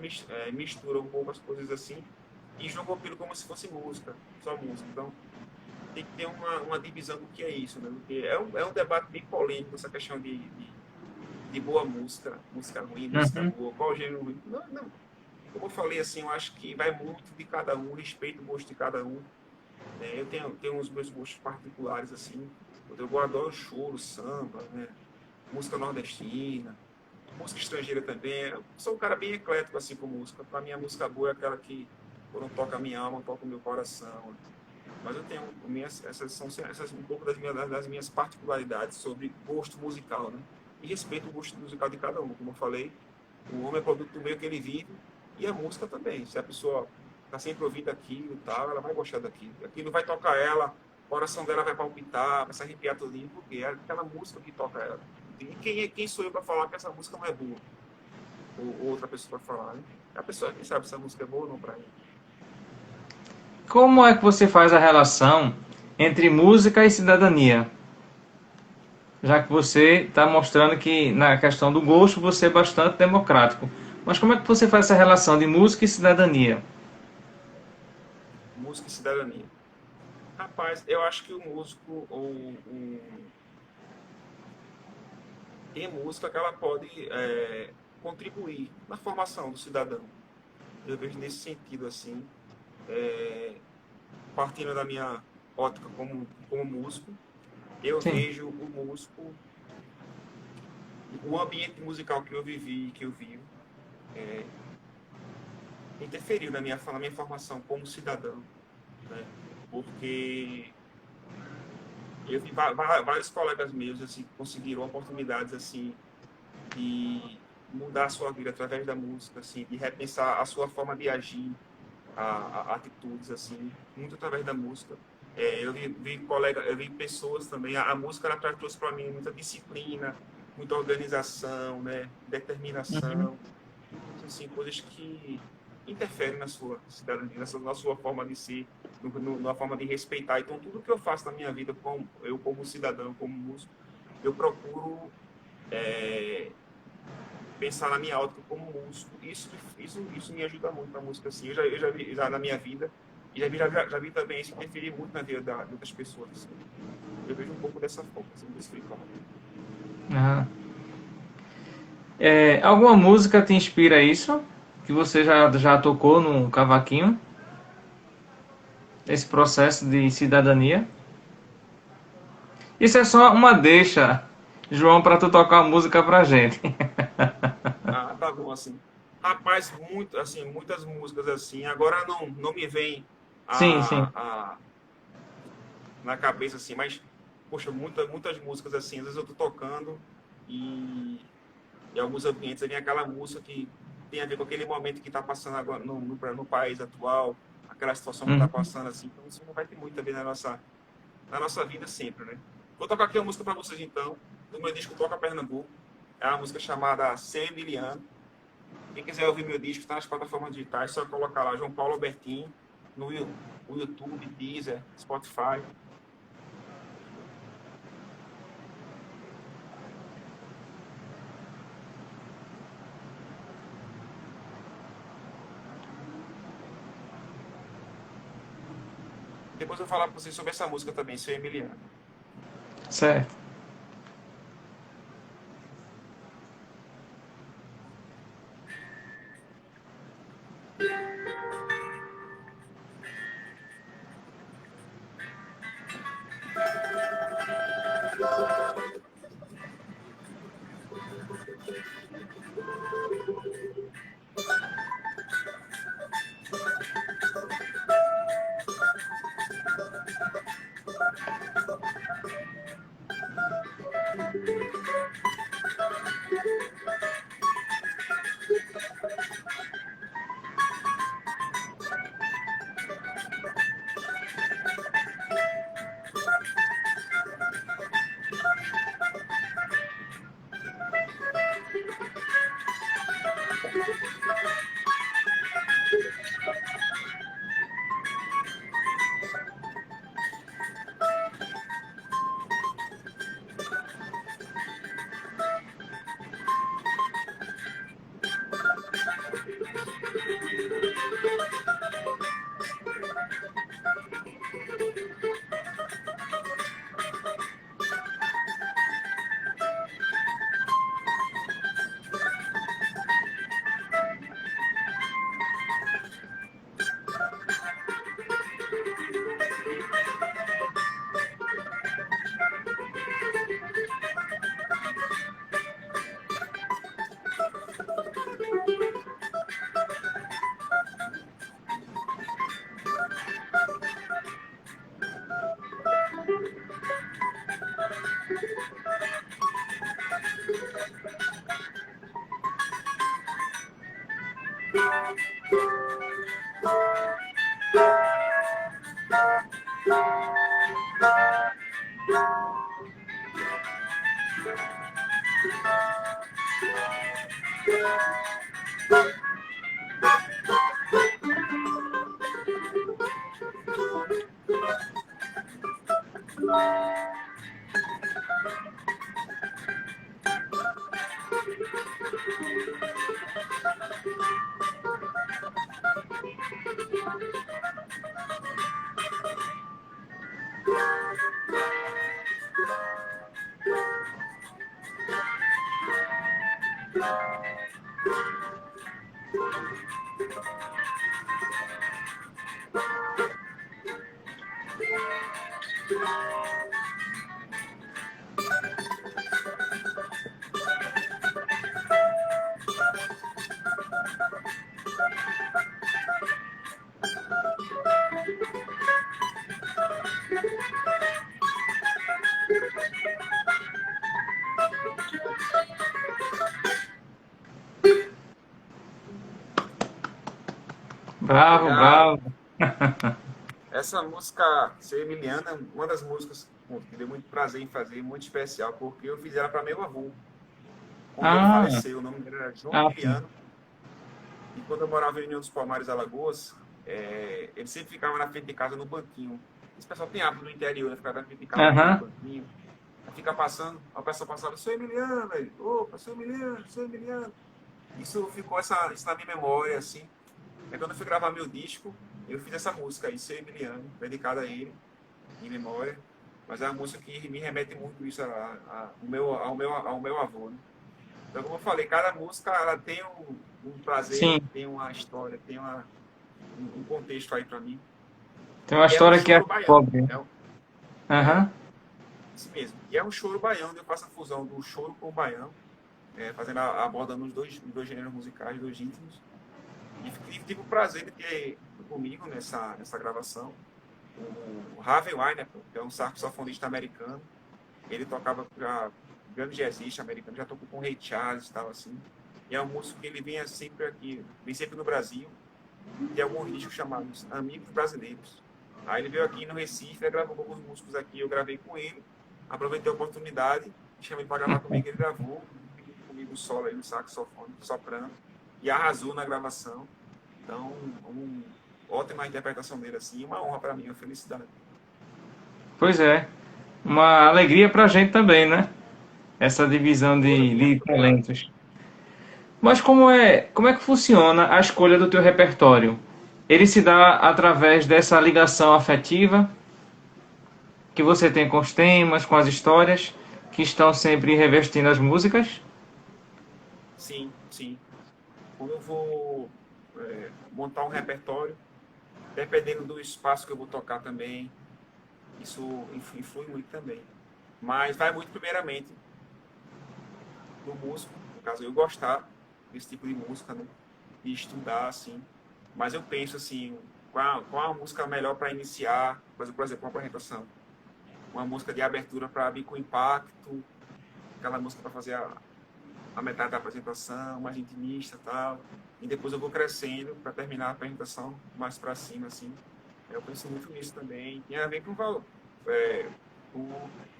misturam um pouco as coisas assim e jogam aquilo como se fosse música, só música. Então, tem que ter uma divisão do que é isso, né? Porque é um debate bem polêmico essa questão de boa música, música ruim, música Uhum. boa, qual gênero ruim. Não, não. Como eu falei, assim, eu acho que vai muito de cada um, respeito o gosto de cada um. Né? Eu tenho os meus gostos particulares, assim. Eu adoro choro, samba, né? Música nordestina, música estrangeira também. Eu sou um cara bem eclético, assim, com música. Para mim, a música boa é aquela que, quando toca a minha alma, toca o meu coração. Mas eu tenho essas são um pouco das minhas particularidades sobre gosto musical, né? E respeito o gosto musical de cada um. Como eu falei, o homem é produto do meio que ele vive e a música também. Se a pessoa está sempre ouvindo aquilo e tal, ela vai gostar daquilo. Aquilo vai tocar ela, o coração dela vai palpitar, vai se arrepiar todinho, porque é aquela música que toca ela. E quem sou eu para falar que essa música não é boa? Ou outra pessoa para falar, né? A pessoa que sabe se a música é boa ou não para ela. Como é que você faz a relação entre música e cidadania? Já que você está mostrando que na questão do gosto você é bastante democrático. Mas como é que você faz essa relação de música e cidadania? Música e cidadania. Rapaz, eu acho que o músico tem música que ela pode contribuir na formação do cidadão. Eu vejo nesse sentido, assim, é, partindo da minha ótica como músico, eu Sim. vejo o músico, o ambiente musical que eu vivi, que eu vivo, interferiu na minha formação como cidadão, né? Porque eu vi vários colegas meus assim, que conseguiram oportunidades assim de mudar a sua vida através da música, assim, de repensar a sua forma de agir, atitudes, assim, muito através da música. Eu vi pessoas também, a música ela trouxe para mim muita disciplina, muita organização, né, Uhum. determinação, assim, coisas que interferem na sua cidadania, na sua forma de ser, na forma de respeitar. Então, tudo que eu faço na minha vida, como cidadão, como músico, eu procuro é, pensar na minha ótica como músico. Isso me ajuda muito na música, assim. Eu já vi já na minha vida, e já vi também isso interferir muito na vida de outras pessoas, assim. Eu vejo um pouco dessa forma, assim, desse explicar. Ah. Alguma música te inspira isso? Que você já tocou no cavaquinho? Esse processo de cidadania? Isso é só uma deixa, João, para tu tocar uma música pra gente. Ah, tá bom, assim. Rapaz, muito, assim, muitas músicas assim. Agora não me vem Sim, sim. na cabeça assim, mas, poxa, muitas músicas assim. Às vezes eu tô tocando e em alguns ambientes vem aquela música que tem a ver com aquele momento que tá passando agora no país atual, aquela situação que tá Uhum. passando assim. Então, isso não vai ter muito a ver na nossa vida sempre, né? Vou tocar aqui uma música para vocês então, do meu disco Toca Pernambuco. É uma música chamada Ser Emiliano. Quem quiser ouvir meu disco, está nas plataformas digitais, só colocar lá João Paulo Albertin, no YouTube, Deezer, Spotify. Depois eu vou falar para vocês sobre essa música também, Seu Emiliano. Certo. Bravo, A, bravo. essa música, Ser Emiliano, é uma das músicas pô, que deu muito prazer em fazer, muito especial, porque eu fiz ela para meu avô. Quando ele Ah, faleceu, o nome dele era João ah, sim. Emiliano, e quando eu morava em União dos Palmares, Alagoas, ele sempre ficava na frente de casa no banquinho. Esse pessoal tem hábito no interior, né? Ficar na frente de casa naquele Aham. banquinho. Aí fica passando, a pessoa passava, sou Emiliano, aí, opa, sou Emiliano, sou Emiliano. Isso na minha memória, assim. Aí quando eu fui gravar meu disco, eu fiz essa música aí, Sou Emiliano, dedicada a ele, em memória. Mas é uma música que me remete muito isso ao meu avô, né? Então, como eu falei, cada música ela tem um prazer, Sim. tem uma história, tem um contexto aí para mim. Tem uma E é um história que é choro baiano. pobre. É Aham. isso mesmo. E é um choro baiano, eu faço a fusão do choro com o baião, fazendo abordando os dois gêneros musicais, dois ritmos. E tive o prazer de ter comigo nessa gravação o Harvey Weinberg, que é um saxofonista americano. Ele tocava para grande jazzista americano, já tocou com o Ray Charles e tal, assim. E é um músico que ele vem sempre aqui, vem sempre no Brasil, e tem alguns discos chamados Amigos Brasileiros. Aí ele veio aqui no Recife, gravou com alguns músicos aqui, eu gravei com ele, aproveitei a oportunidade, chamei para gravar comigo, ele gravou comigo solo aí no saxofone, soprano, e arrasou na gravação. Então, ótima interpretação dele, assim, uma honra para mim, uma felicidade. Pois é. Uma alegria pra gente também, né? Essa divisão Foi de muito legal. talentos. Mas como é que funciona a escolha do teu repertório? Ele se dá através dessa ligação afetiva que você tem com os temas, com as histórias que estão sempre revestindo as músicas? Sim, sim. Quando eu vou montar um repertório, dependendo do espaço que eu vou tocar também, isso influi muito também. Mas vai muito primeiramente do músico, no caso eu gostar desse tipo de música, né? De estudar, assim. Mas eu penso assim, qual a música melhor para iniciar, por exemplo, uma apresentação. Uma música de abertura para abrir com impacto, aquela música para fazer a metade da apresentação, mais intimista e tal. E depois eu vou crescendo para terminar a apresentação mais para cima, assim. Eu penso muito nisso também. Tem a ver é,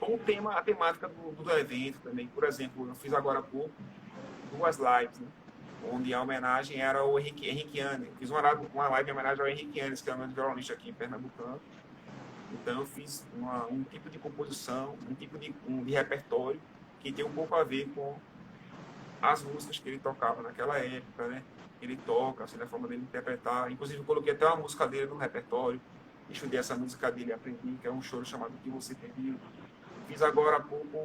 com o tema, a temática do evento também. Por exemplo, eu fiz agora há pouco duas lives, né? Onde a homenagem era ao Henrique Anes. Fiz uma live em homenagem ao Henrique Anes, que é o meu violonista aqui em Pernambucano. Então eu fiz um tipo de composição, um tipo de repertório que tem um pouco a ver com as músicas que ele tocava naquela época, né? Ele toca, assim, da forma dele interpretar. Inclusive, eu coloquei até uma música dele no repertório. Estudei essa música dele e aprendi, que é um choro chamado Que Você Pediu. Fiz agora há pouco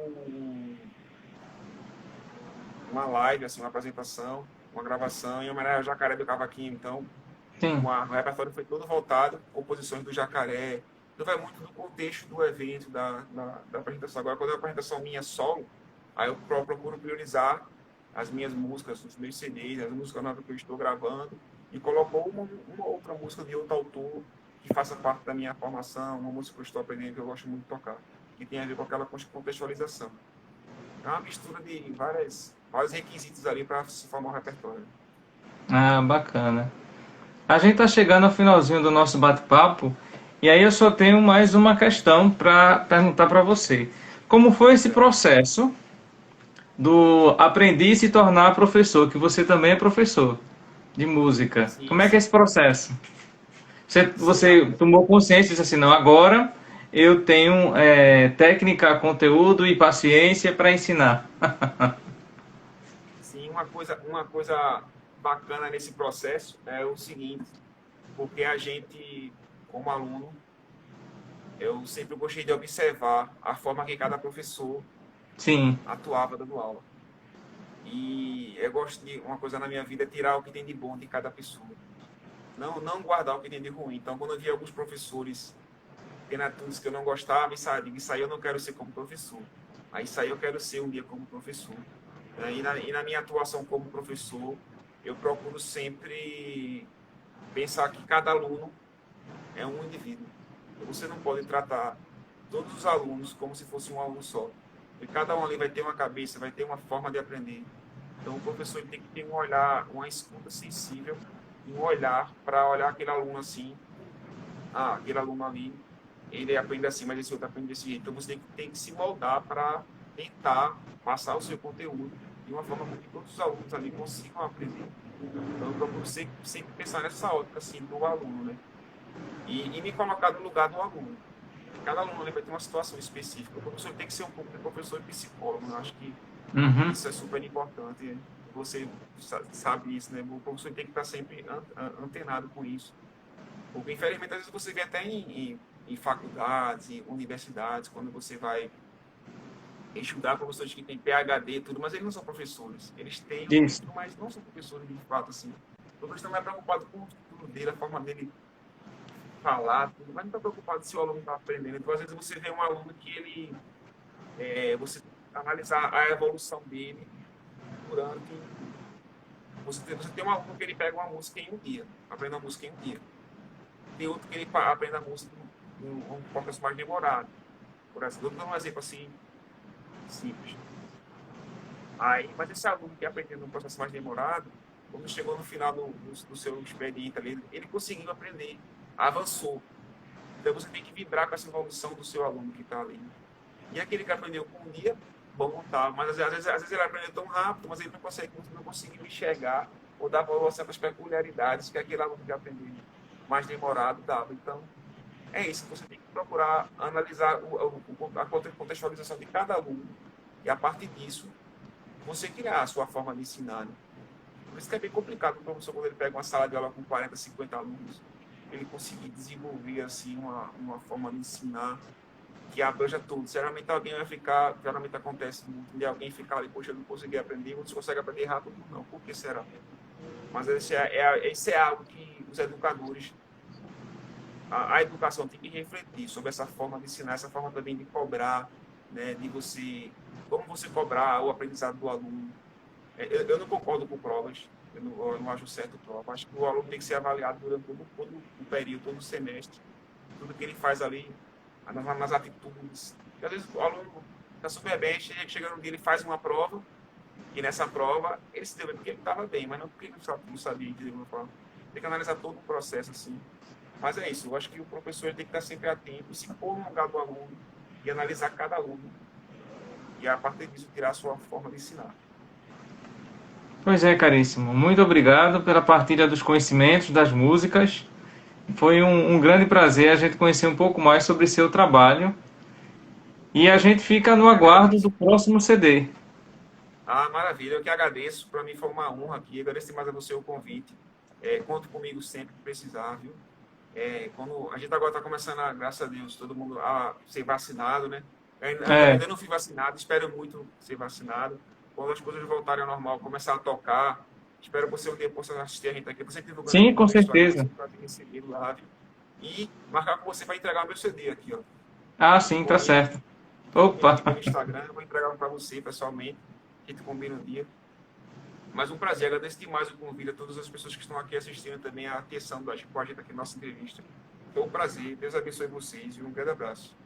uma live, assim, uma apresentação, uma gravação em homenagem ao Jacaré do Cavaquinho. Então, Sim. o repertório foi todo voltado, composições do Jacaré. Então, vai muito do contexto do evento, da apresentação. Agora, quando é uma apresentação minha solo, aí eu procuro priorizar as minhas músicas, os meus CDs, as músicas novas que eu estou gravando, e colocou uma outra música de outro autor que faça parte da minha formação, uma música que eu estou aprendendo que eu gosto muito de tocar, que tem a ver com aquela contextualização. É uma mistura de vários requisitos ali para se formar um repertório. Ah, bacana. A gente está chegando ao finalzinho do nosso bate-papo e aí eu só tenho mais uma questão para perguntar para você. Como foi esse Certo. processo do aprendiz se tornar professor, que você também é professor de música? Sim, Como é que é esse sim. processo? Você, Sim, você tomou consciência e disse assim, não, agora eu tenho técnica, conteúdo e paciência para ensinar. sim, uma coisa bacana nesse processo é o seguinte, porque a gente, como aluno, eu sempre gostei de observar a forma que cada professor Sim, atuava dando aula. E eu gosto de uma coisa na minha vida é tirar o que tem de bom de cada pessoa. Não guardar o que tem de ruim. Então, quando eu vi alguns professores tendo atitudes que eu não gostava, isso aí eu não quero ser como professor. Aí isso aí eu quero ser um dia como professor. E na minha atuação como professor, eu procuro sempre pensar que cada aluno é um indivíduo. Você não pode tratar todos os alunos como se fosse um aluno só. E cada um ali vai ter uma cabeça, vai ter uma forma de aprender. Então, o professor tem que ter um olhar, uma escuta sensível e um olhar para olhar aquele aluno assim, aquele aluno ali, ele aprende assim, mas esse outro aprende desse jeito. Então você tem que se moldar para tentar passar o seu conteúdo de uma forma com que todos os alunos ali consigam aprender. Então eu procuro sempre pensar nessa ótica assim, do aluno, né? E me colocar no lugar do aluno. Cada aluno vai ter uma situação específica. O professor tem que ser um pouco de professor e psicólogo. Eu acho que Uhum. isso é super importante. Você sabe isso, né? O professor tem que estar sempre antenado com isso. Porque, infelizmente, às vezes você vê até em faculdades, em universidades, quando você vai estudar professores que têm PhD e tudo, mas eles não são professores. Eles têm o Isso. título, mas não são professores de fato, assim. O professor está mais preocupado com o estudo dele, a forma dele falar, tudo, mas não está preocupado se o aluno está aprendendo. Então, às vezes, você vê um aluno que ele, você analisar a evolução dele durante. Você tem um aluno que ele pega uma música em um dia, aprende a música em um dia. Tem outro que ele aprende a música em um processo mais demorado. Por exemplo, vou dar um exemplo assim, simples. Aí, mas esse aluno que aprendeu num processo mais demorado, quando chegou no final do seu expediente ali, ele conseguiu aprender, avançou. Então você tem que vibrar com essa evolução do seu aluno que está ali. E aquele que aprendeu com um dia, bom, tá, mas às vezes ele aprendeu tão rápido, mas ele não conseguiu enxergar ou dar valor a certas peculiaridades que aquele aluno que aprendeu mais demorado dava. Então, é isso, você tem que procurar analisar a contextualização de cada aluno e, a partir disso, você criar a sua forma de ensinar. Né? Por isso que é bem complicado o professor, quando ele pega uma sala de aula com 40, 50 alunos, ele conseguir desenvolver assim, uma forma de ensinar que abanja tudo. Geralmente alguém vai ficar, geralmente acontece muito de alguém ficar ali, poxa, eu não consegui aprender, outros conseguem aprender rápido, não. Por que será? Mas esse é algo que os educadores, a educação tem que refletir sobre essa forma de ensinar, essa forma também de cobrar, né, de você, como você cobrar o aprendizado do aluno. Eu não concordo com provas, eu não acho certo prova. Acho que o aluno tem que ser avaliado durante todo o período, todo o semestre, tudo que ele faz ali, nas atitudes. E, às vezes o aluno está super bem, chega um dia, ele faz uma prova, e nessa prova ele se deu bem porque ele estava bem, mas não porque ele não sabia entender uma forma. Tem que analisar todo o processo assim. Mas é isso, eu acho que o professor tem que estar sempre atento, se pôr no lugar do aluno e analisar cada aluno. E a partir disso tirar a sua forma de ensinar. Pois é, caríssimo. Muito obrigado pela partilha dos conhecimentos, das músicas. Foi um grande prazer a gente conhecer um pouco mais sobre seu trabalho. E a gente fica Eu no que aguardo do agradeço. próximo CD. Maravilha, eu que agradeço. Para mim foi uma honra aqui. Agradeço demais a você o convite. Conto comigo sempre que precisar, viu? Quando a gente agora está começando, graças a Deus, todo mundo a ser vacinado, né? É, Ainda não fui vacinado, espero muito ser vacinado. Quando as coisas voltarem ao normal, começar a tocar, espero que você um dia possa assistir a gente aqui. Estou sempre divulgando sim, aqui no com meu Instagram, certeza. sempre para receber lá, viu? E marcar com você para entregar o meu CD aqui, ó. Ah, A gente sim, tá combina, certo. combina Opa, aqui pelo Instagram, eu vou entregar para você pessoalmente. A gente combina um dia. Mas um prazer, agradeço demais o convite a todas as pessoas que estão aqui assistindo também a atenção com a gente aqui na nossa entrevista. Foi um prazer, Deus abençoe vocês e um grande abraço.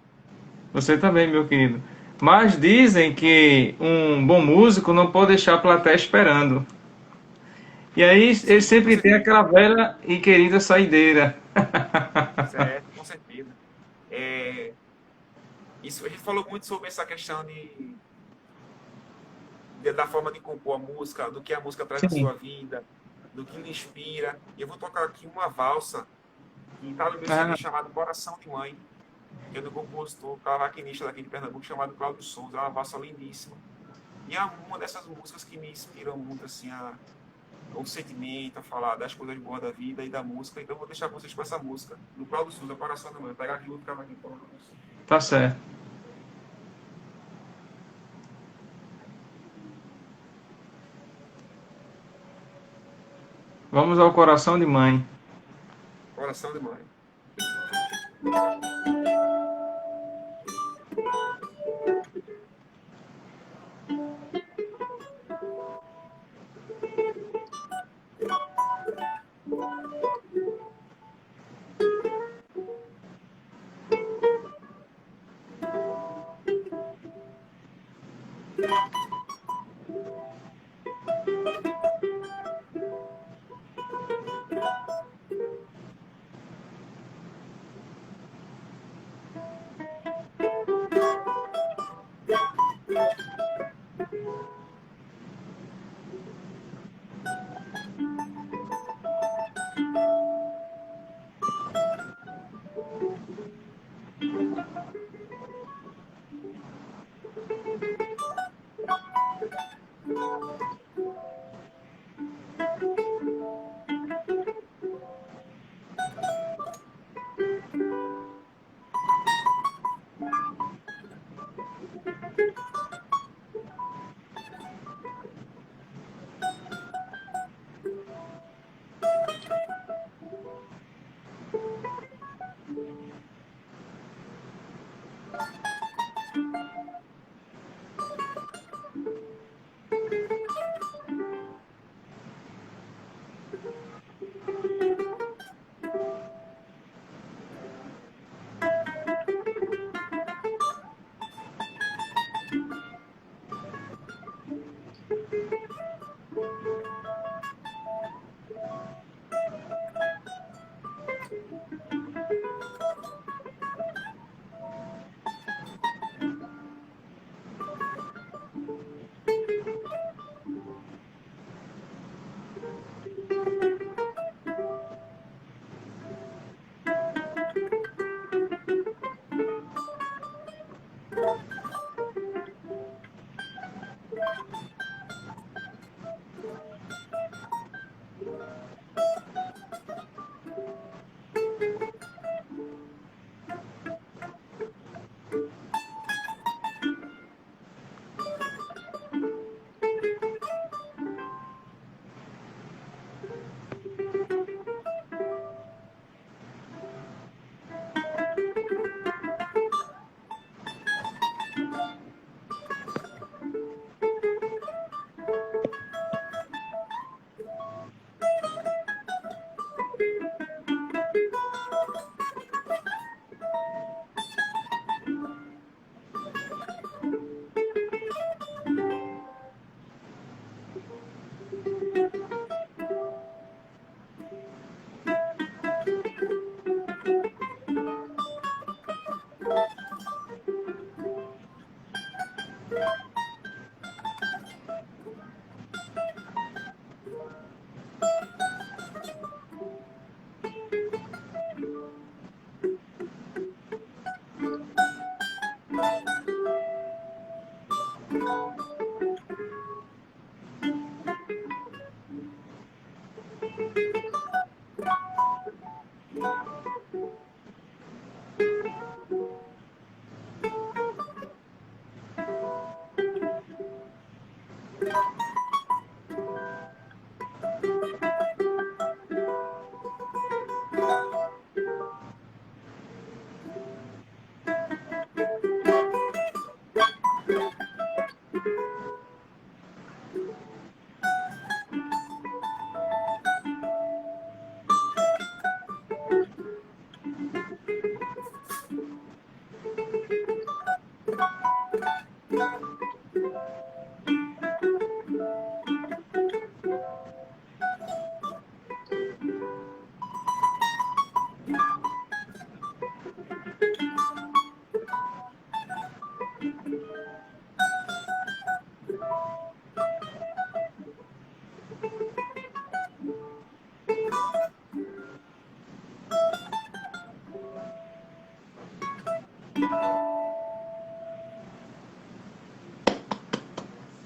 você também, meu querido. Mas dizem que um bom músico não pode deixar a plateia esperando. E aí ele Sim, com sempre tem certeza. aquela velha e querida saideira. Certo, com certeza. É, isso, a gente falou muito sobre essa questão da forma de compor a música, do que a música traz na Sim. sua vida, do que lhe inspira. E eu vou tocar aqui uma valsa que está no meu CD Ah, chamado Coração de Mãe, que é do compositor cavaquinista daqui de Pernambuco chamado Cláudio Souza. É uma valsa lindíssima. E é uma dessas músicas que me inspiram muito assim o sentimento, a falar das coisas boas da vida e da música. Então eu vou deixar vocês com essa música do Cláudio Souza, Coração da Mãe. Pegar aqui outro cavaquinho para vocês. tá certo. Vamos ao coração de mãe. Coração de Mãe.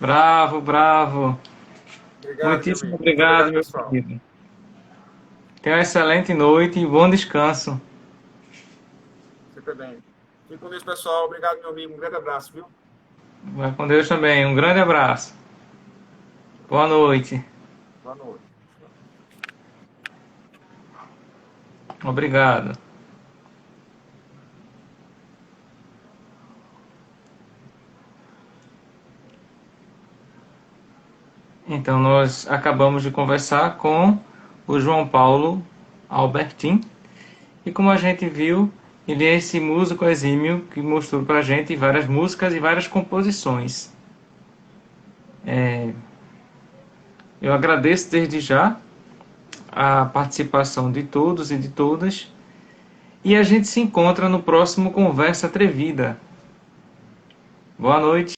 Bravo, bravo. Obrigado, meu Muitíssimo amigo. obrigado, Obrigado, meu pessoal. querido. Tenha uma excelente noite e bom descanso. Você também. Fique com Deus, pessoal. Obrigado, meu amigo. Um grande abraço, viu? Vai com Deus também. Um grande abraço. Boa noite. Boa noite. Obrigado. Então, nós acabamos de conversar com o João Paulo Albertin. E como a gente viu, ele é esse músico exímio que mostrou pra gente várias músicas e várias composições. Eu agradeço desde já a participação de todos e de todas. E a gente se encontra no próximo Conversa Atrevida. Boa noite.